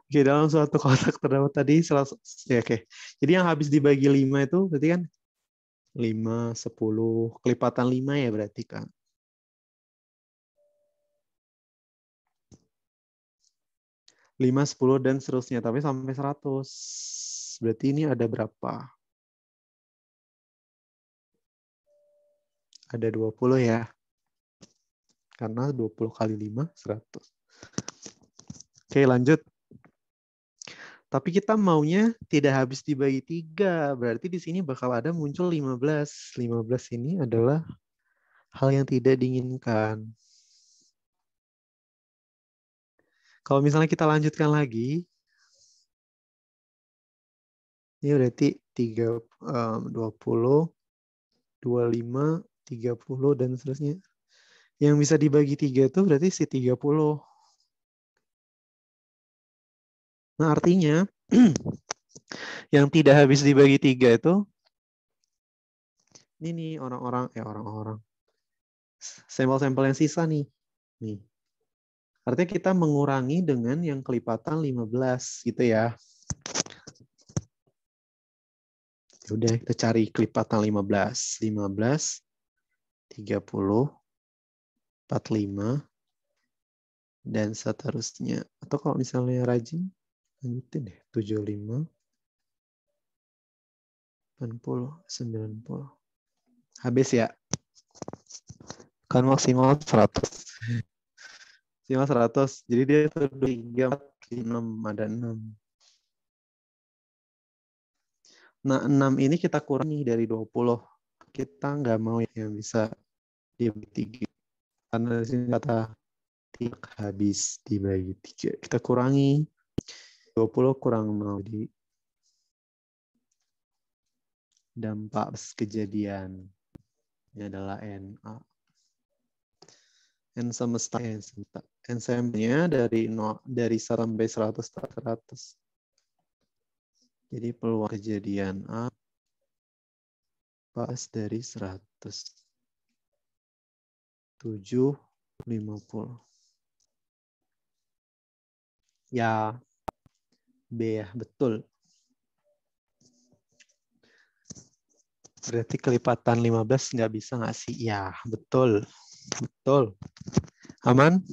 Oke, dalam suatu kotak terdapat tadi oke. Jadi yang habis dibagi 5 itu berarti kan 5, 10, kelipatan 5 ya berarti kan. 5, 10, dan seterusnya. Tapi sampai 100. Berarti ini ada berapa? Ada 20 ya. Karena 20 kali 5, 100. Oke, lanjut. Tapi kita maunya tidak habis dibagi 3. Berarti di sini bakal ada muncul 15. 15 ini adalah hal yang tidak diinginkan. Kalau misalnya kita lanjutkan lagi, ini berarti 20, 25, 30, dan seterusnya. Yang bisa dibagi 3 itu berarti si 30. Nah, artinya yang tidak habis dibagi 3 itu ini nih orang-orang sampel-sampel yang sisa nih. Artinya kita mengurangi dengan yang kelipatan 15 gitu ya. Udah kita cari kelipatan 15. 15, 30, 45, dan seterusnya. Atau kalau misalnya rajin, lanjutin deh. 75, 80, 90. Habis ya. Kan maksimal 100. Maksimal 100. Jadi dia 3, 4, 5, ada 6. Nah, 6 ini kita kurangi dari 20. Kita nggak mau yang bisa dibagi 3. Karena di sini kata tidak habis dibagi 3. Kita kurangi 20 kurang 0. Jadi dampak kejadian ini adalah NA. N semesta. N sampelnya dari 1 sampai 100 tak 100. Jadi peluang kejadian A pas dari 100. 7, 50. Ya, B ya, betul. Berarti kelipatan 15 nggak bisa nggak sih? Ya, betul. Betul. Aman?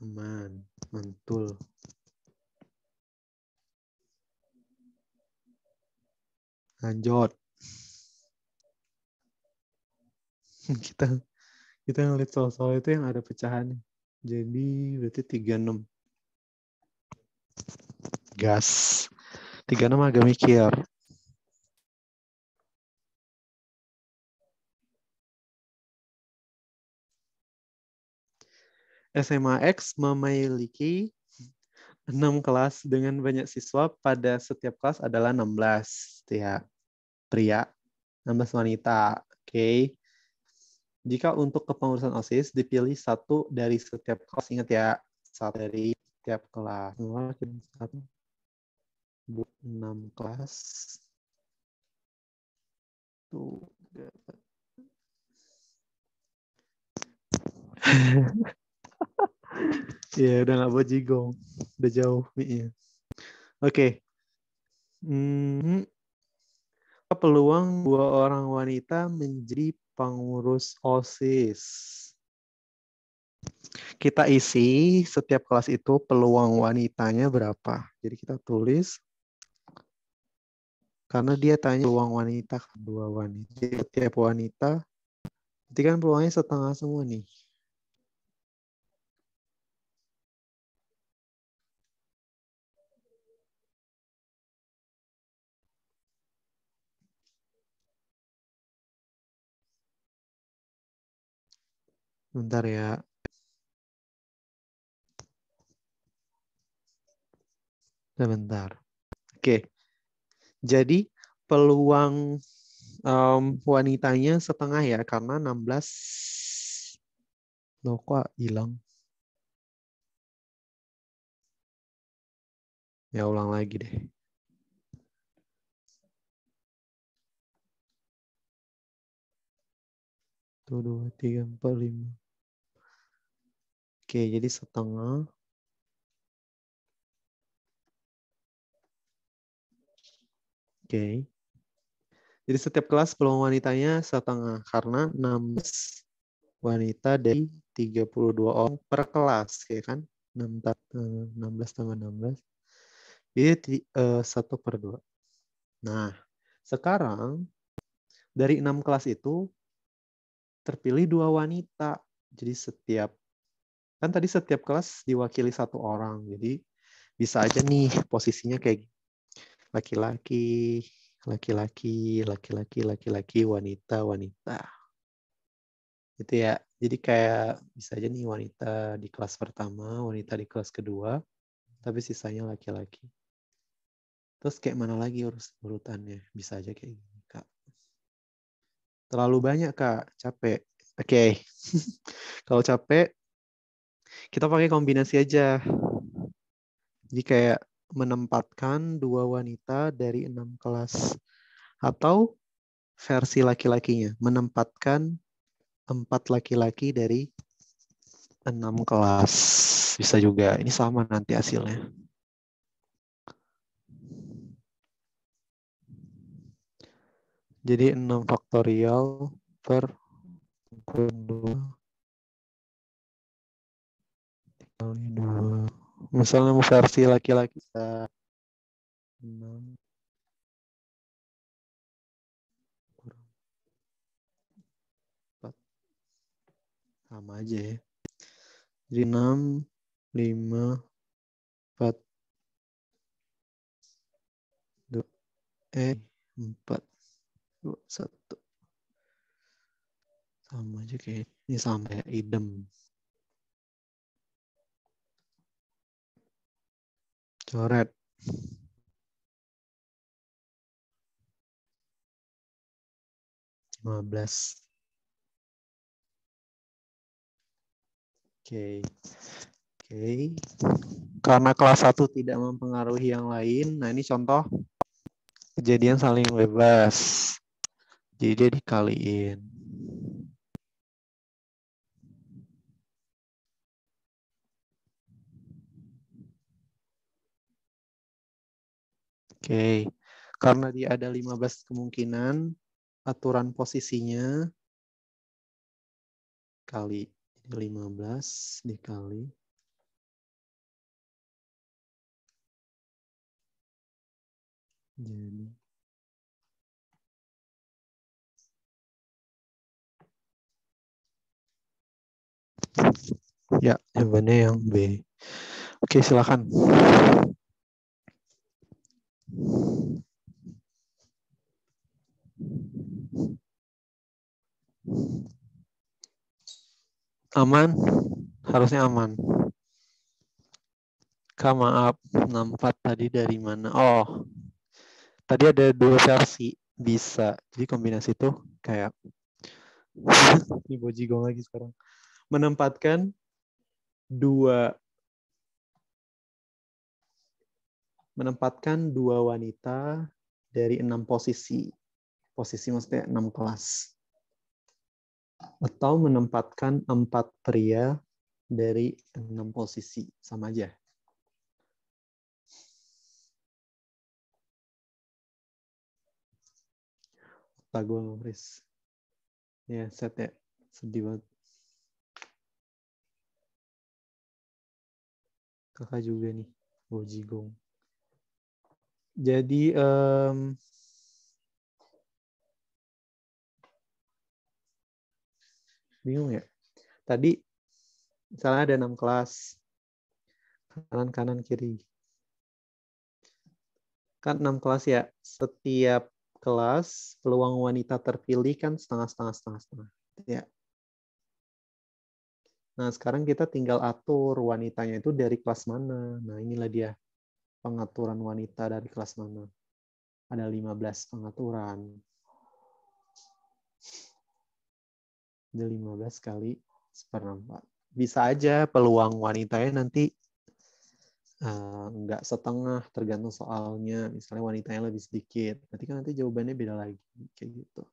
Aman. Mantul. Lanjut. Kita ngeliat soal-soal itu yang ada pecahannya. Jadi berarti 36. Gas. 36 agak mikir. SMA X memiliki 6 kelas dengan banyak siswa, pada setiap kelas adalah 16 ya. Pria, 16 wanita. Oke. Jika untuk kepengurusan OSIS dipilih 1 dari setiap kelas, ingat ya, 1 dari setiap kelas. Minimal kita satu buat 6 kelas. Tuh. Ya udah nggak buat jigong. Udah jauh mic-nya. Oke. Peluang 2 orang wanita menjadi pengurus OSIS. Kita isi setiap kelas itu peluang wanitanya berapa. Jadi kita tulis karena dia tanya peluang wanita, 2 wanita. Jadi setiap wanita, berarti kan peluangnya setengah semua nih. Bentar ya. Sebentar. Oke. Jadi peluang wanitanya setengah ya, karena 16. Loh kok hilang? Ya ulang lagi deh. Tuh, 2, 3, 4, 5. Oke, jadi setengah. Oke. Jadi setiap kelas peluang wanitanya setengah karena 16 wanita dari 32 orang per kelas, ya kan? 16 tambah 16. Jadi 1/2. Nah, sekarang dari 6 kelas itu terpilih 2 wanita. Jadi kan tadi setiap kelas diwakili 1 orang. Jadi bisa aja nih posisinya kayak laki-laki, laki-laki, laki-laki, laki-laki, wanita, wanita. Gitu ya. Jadi kayak bisa aja nih wanita di kelas pertama, wanita di kelas kedua, tapi sisanya laki-laki. Terus kayak mana lagi urutannya? Bisa aja kayak gini, Kak. Terlalu banyak, Kak. Capek. Oke. Kalau capek, kita pakai kombinasi aja. Jadi kayak menempatkan 2 wanita dari 6 kelas. Atau versi laki-lakinya, menempatkan 4 laki-laki dari 6 kelas. Bisa juga. Ini sama nanti hasilnya. Jadi 6 faktorial per 2 kali 2. Misalnya mau versi laki-laki bisa 6 kurang 4. Sama aja ya. Jadi 6, 5, 4, 2, 4, 2, 1. Sama aja kayak ini, sama ya, idem. Coret. Oke. Karena kelas 1 tidak mempengaruhi yang lain. Nah, ini contoh kejadian saling bebas. Jadi dia dikaliin. Oke. Karena dia ada 15 kemungkinan, aturan posisinya kali 15 dikali jadi ya, jawabannya yang B. Oke, silakan. Aman? Harusnya aman. Kak, maaf, 64 tadi dari mana? Oh, tadi ada 2 versi. Bisa. Jadi kombinasi itu kayak ini bojigong lagi sekarang. Menempatkan 2 menempatkan 2 wanita dari 6 posisi. Posisi maksudnya 6 kelas. Atau menempatkan 4 pria dari 6 posisi. Sama aja. Otak gue ngepres. Ya, set ya. Sedih banget. Kakak juga nih. Gojigong. Jadi, bingung ya. Tadi, misalnya ada 6 kelas. Kanan, kanan, kiri. Kan 6 kelas ya. Setiap kelas, peluang wanita terpilih kan setengah. Ya. Nah, sekarang kita tinggal atur wanitanya itu dari kelas mana. Nah, inilah dia pengaturan wanita dari kelas mana. Ada 15 pengaturan. Ada 15 kali 1/4. Bisa aja peluang wanitanya nanti nggak setengah, tergantung soalnya. Misalnya wanitanya lebih sedikit. Berarti kan nanti jawabannya beda lagi. Kayak gitu.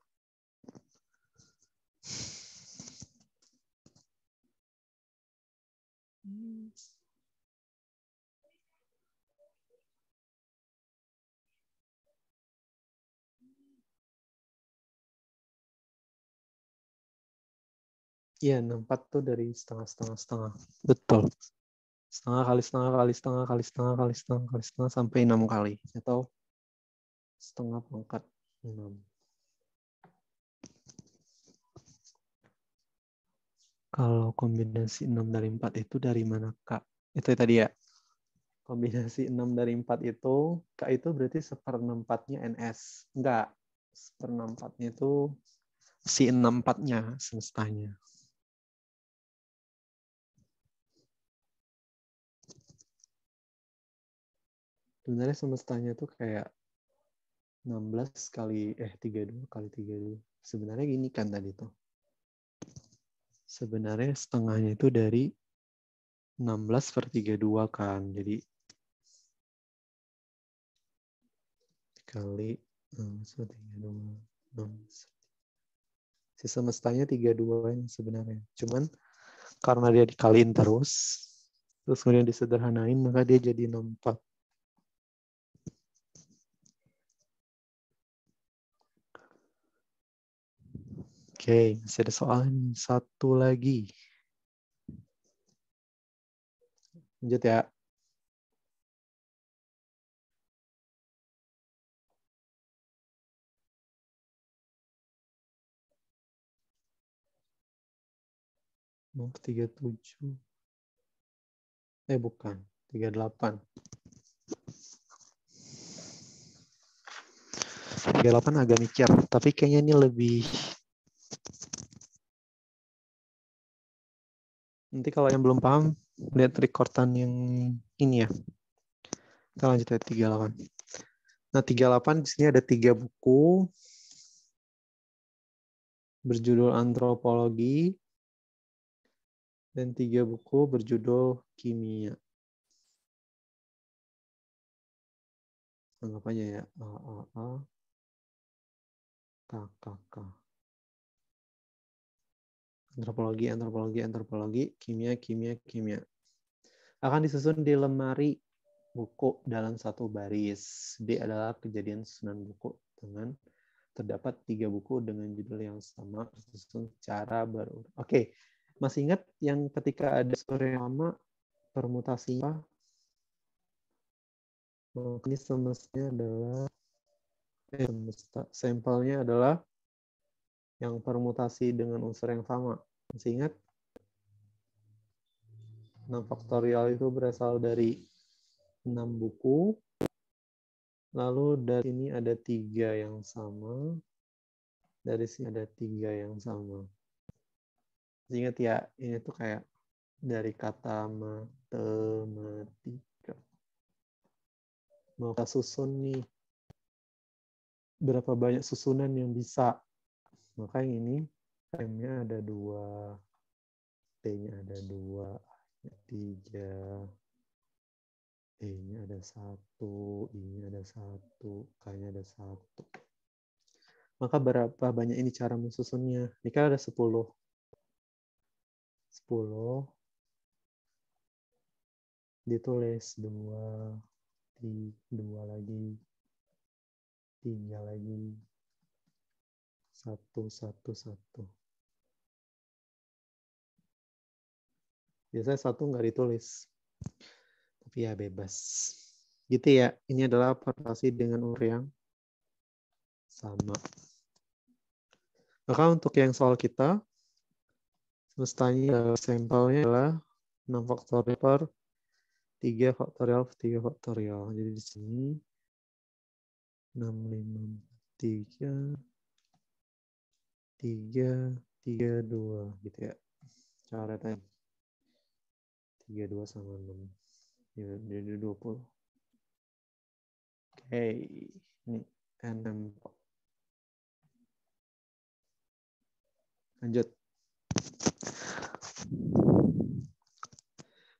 Iya, 64 tuh dari setengah. Betul. Setengah kali setengah sampai 6 kali. Atau setengah pangkat 6. Kalau kombinasi 6 dari 4 itu dari mana, Kak? Itu tadi ya. Kombinasi 6 dari 4 itu, Kak, itu berarti 1/4-nya NS. Enggak. 1/4-nya itu si 64-nya semestanya. Sebenarnya semestanya tuh kayak 16 kali 32 kali 32. Sebenarnya gini kan tadi tuh. Sebenarnya setengahnya itu dari 16/32 kan. Jadi kali 16/32. Si semestanya 32 sebenarnya. Cuman karena dia dikaliin terus kemudian disederhanain, maka dia jadi 64. Oke, masih ada soal satu lagi. Lanjut ya. Mau 37. Bukan. 38. 38 agak mikir. Tapi kayaknya ini lebih... Nanti kalau yang belum paham, lihat rekordan yang ini ya. Kita lanjut ya 38. Nah, 38 di sini ada 3 buku berjudul antropologi dan 3 buku berjudul kimia. Anggap aja ya A, K. Antropologi, kimia. Akan disusun di lemari buku dalam satu baris. D adalah kejadian susunan buku dengan terdapat 3 buku dengan judul yang sama tersusun secara berurutan. Oke, masih ingat yang ketika ada sore yang sama permutasinya? Ini semestanya adalah sampelnya adalah yang permutasi dengan unsur yang sama. Masih ingat? 6 faktorial itu berasal dari 6 buku. Lalu dari sini ada 3 yang sama. Dari sini ada 3 yang sama. Ingat ya, ini tuh kayak dari kata matematika. Mau kita susun nih. Berapa banyak susunan yang bisa. Maka yang ini, M-nya ada 2. T-nya ada 2. 3. E-nya ada 1, I-nya ada 1, K-nya ada 1. Maka berapa banyak ini cara mensusunnya? Ini kan ada 10. 10 ditulis 2, 2 lagi, 3 lagi, 1, 1, 1. Biasanya 1 nggak ditulis. Tapi ya bebas. Gitu ya, ini adalah operasi dengan urut yang sama. Maka untuk yang soal kita, semestanya sampelnya adalah 6 faktorial per 3 faktorial per 3 faktorial. Jadi di sini 6, 5, 3, 3, 3, 2. Gitu ya. Cara tadi. 3, 2 sama 6. Jadi 20. Oke. Ini N6. Lanjut.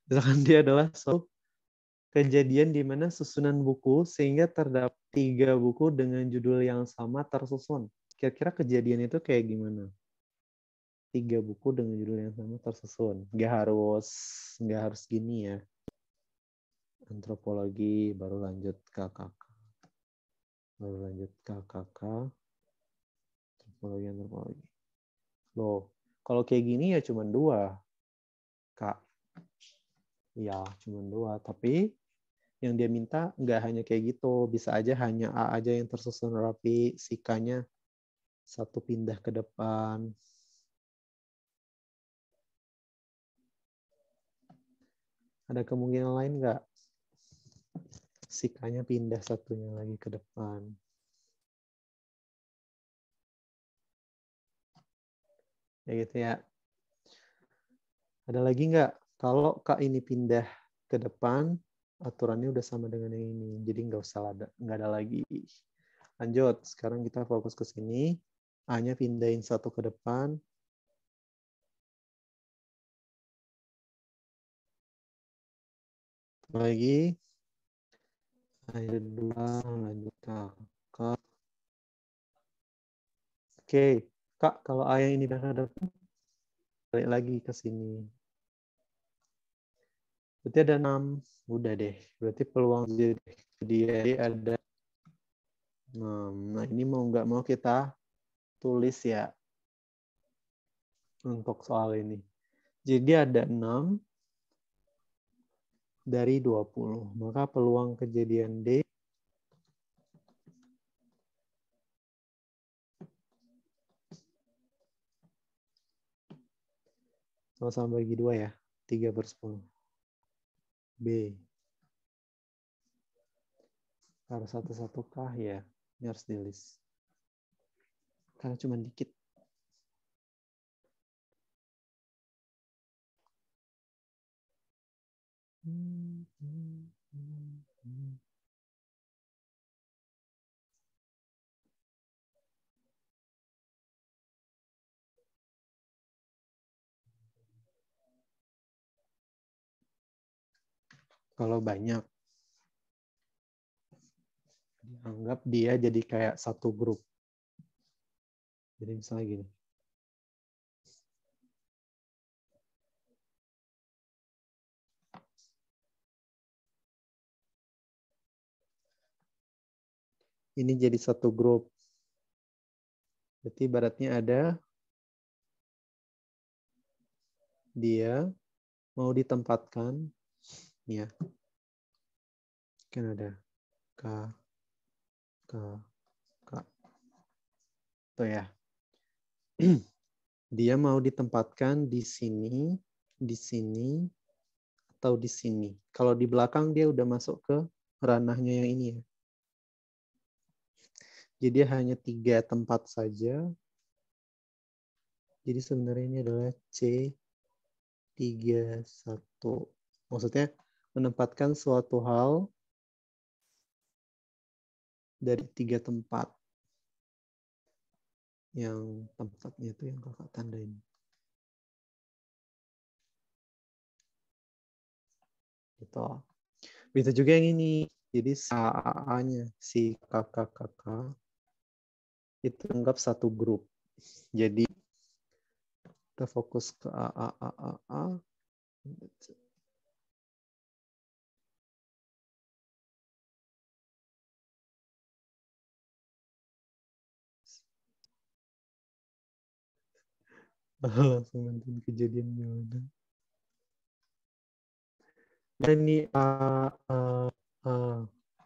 Misalkan dia adalah suatu kejadian di mana susunan buku sehingga terdapat 3 buku dengan judul yang sama tersusun. Kira-kira kejadian itu kayak gimana? 3 buku dengan judul yang sama tersusun. Nggak harus gini ya. Antropologi, baru lanjut KKK. Baru lanjut KKK. Antropologi. Loh, kalau kayak gini ya cuma 2, Kak. Ya, cuma 2. Tapi yang dia minta nggak hanya kayak gitu. Bisa aja hanya A aja yang tersusun rapi. Si K-nya 1 pindah ke depan. Ada kemungkinan lain nggak? Si K-nya pindah satunya lagi ke depan. Ya gitu ya. Ada lagi nggak? Kalau K ini pindah ke depan, aturannya udah sama dengan yang ini. Jadi nggak ada lagi. Lanjut. Sekarang kita fokus ke sini. A-nya pindahin 1 ke depan. Lagi. Ada 2. Lanjut K. Oke. Kak, kalau A yang ini udah ada, balik lagi ke sini. Berarti ada 6. Udah deh. Berarti peluang dia ada 6. Nah, ini mau nggak mau kita tulis ya untuk soal ini. Jadi ada 6 dari 20. Maka peluang kejadian D sama-sama bagi 2 ya. 3/10. B. Harus satu-satu kah ya? Ini harus di list. Karena cuma dikit. Kalau banyak, dianggap dia jadi kayak satu grup. Jadi misalnya gini. Ini jadi satu grup. Berarti ibaratnya ada dia mau ditempatkan, ya. Kan ada K, K, K. Tuh ya. Dia mau ditempatkan di sini, atau di sini. Kalau di belakang dia udah masuk ke ranahnya yang ini ya. Jadi hanya 3 tempat saja. Jadi sebenarnya ini adalah C31. Maksudnya menempatkan suatu hal dari 3 tempat. Yang tempatnya itu yang kakak tandain. Gitu. Bisa juga yang ini. Jadi si AA-nya, si kakak-kakak itu anggap satu grup. Jadi kita fokus ke AA. Langsung nonton kejadian gimana. Dan ini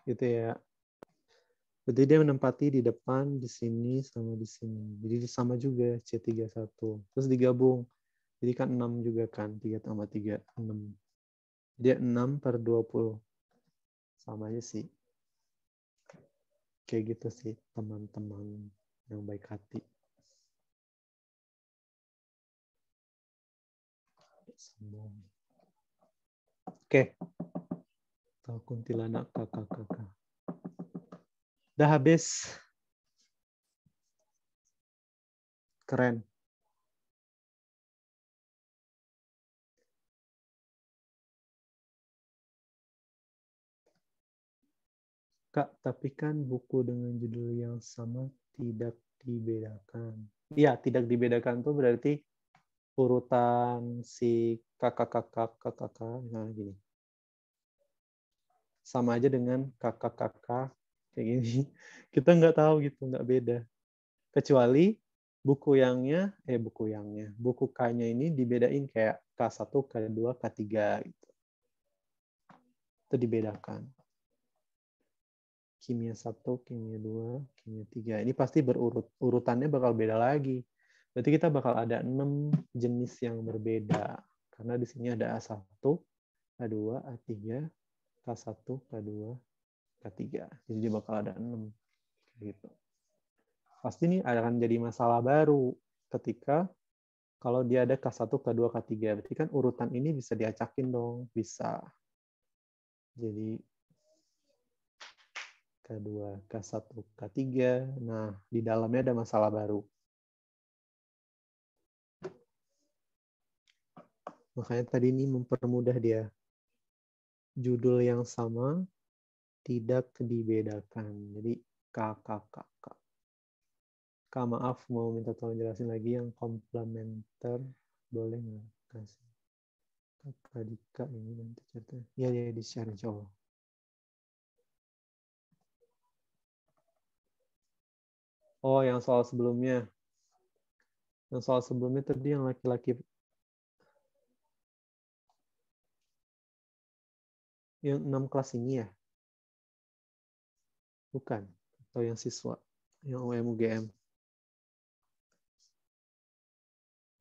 gitu ya. Jadi dia menempati di depan, di sini, sama di sini. Jadi sama juga C31. Terus digabung. Jadi kan 6 juga kan. 3 tambah 3, 6. Dia 6/20. Sama aja sih. Kayak gitu sih teman-teman yang baik hati. Oke. Tahu kuntilanak kakak-kakak. Udah habis. Keren. Kak, tapi kan buku dengan judul yang sama tidak dibedakan. Iya, tidak dibedakan tuh berarti urutan si kakak-kakak, nah gini. Sama aja dengan kakak-kakak kayak gini. Kita nggak tahu gitu, nggak beda. Kecuali buku K-nya ini dibedain kayak K1, K2, K3 gitu. Itu dibedakan. Kimia 1, kimia 2, kimia 3. Ini pasti urutannya bakal beda lagi. Berarti kita bakal ada 6 jenis yang berbeda. Karena di sini ada A1, A2, A3, K1, K2, K3. Jadi dia bakal ada 6. Gitu. Pasti ini akan jadi masalah baru ketika kalau dia ada K1, K2, K3. Berarti kan urutan ini bisa diacakin dong. Bisa. Jadi K2, K1, K3. Nah, di dalamnya ada masalah baru. Makanya tadi ini mempermudah dia. Judul yang sama tidak dibedakan. Jadi KKKK. Kak, maaf mau minta tolong jelasin lagi yang komplementer. Boleh nggak kasih? Kakak Dika ini nanti cerita. Ya di share insya Allah. Oh, yang soal sebelumnya. Yang soal sebelumnya tadi yang laki-laki. Yang 6 kelas ini ya? Bukan. Atau yang siswa. Yang UMUGM.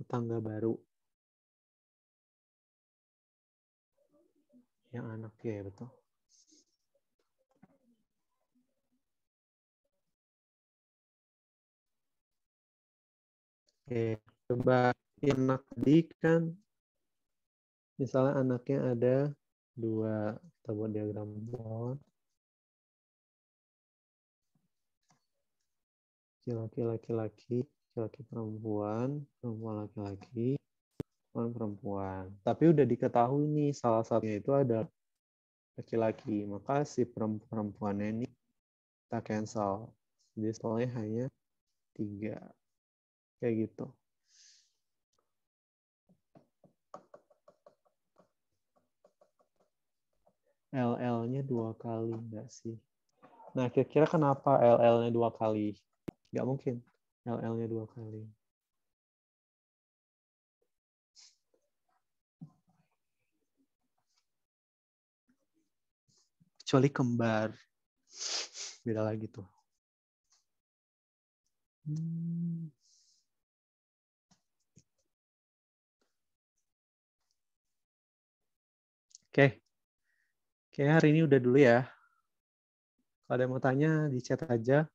Tetangga baru. Yang anak ya, betul. Oke, coba yang anak tadi kan misalnya anaknya ada 2, kita buat diagram plot. Laki-laki, laki perempuan, perempuan laki-laki, perempuan. Tapi udah diketahui nih salah satunya itu ada laki-laki, maka si perempuannya ini kita cancel. Jadi soalnya hanya 3. Kayak gitu. LL-nya 2 kali enggak sih? Nah, kira-kira kenapa LL-nya 2 kali? Nggak mungkin. LL-nya 2 kali. Kecuali kembar. Beda lagi tuh. Oke. Oke, hari ini udah dulu ya. Kalau ada yang mau tanya, di chat aja.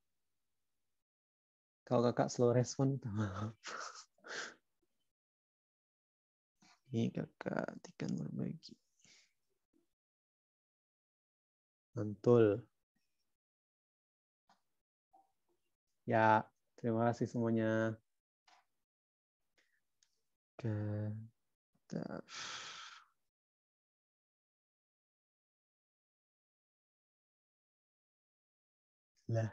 Kalau kakak slow respon, maaf. Ini kakak Tikan berbagi. Mantul. Ya, terima kasih semuanya. Oke. Lah,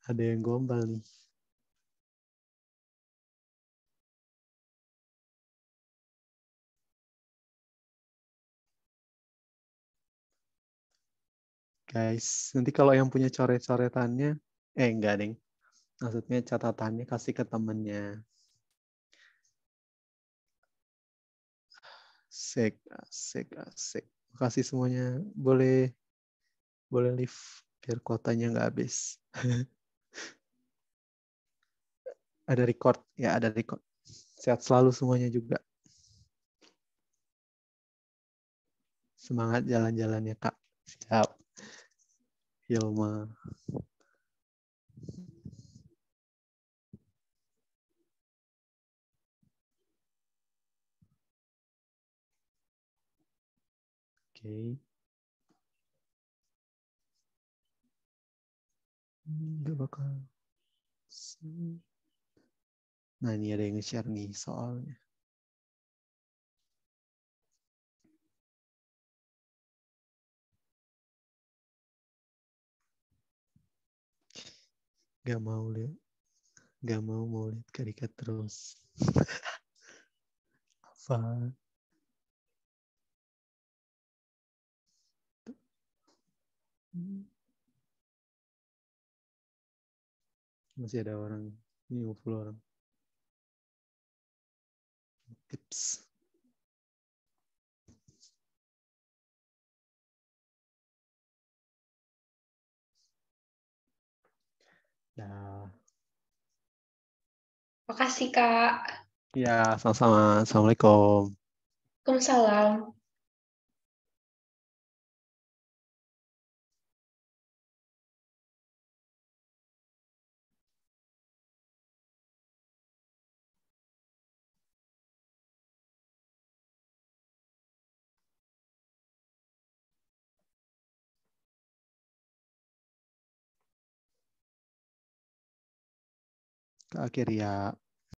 ada yang gombal nih. Guys, nanti kalau yang punya coret-coretannya, enggak, Deng. Maksudnya catatannya kasih ke temennya. Asik, asik, asik. Makasih semuanya. Boleh leave biar kuotanya nggak habis. Ada record, ya ada record. Sehat selalu semuanya juga. Semangat jalan-jalannya, Kak. Siap. Hilma. Oke. Nggak bakal. Nah, ini ada yang nge-share nih soalnya. Gak mau lihat. Gak mau lihat Karika terus. Apa? Masih ada orang. Ini 50 orang. Tips. Dah. Makasih, Kak. Ya, sama-sama. Assalamualaikum. Waalaikumsalam. Ke akhir ya.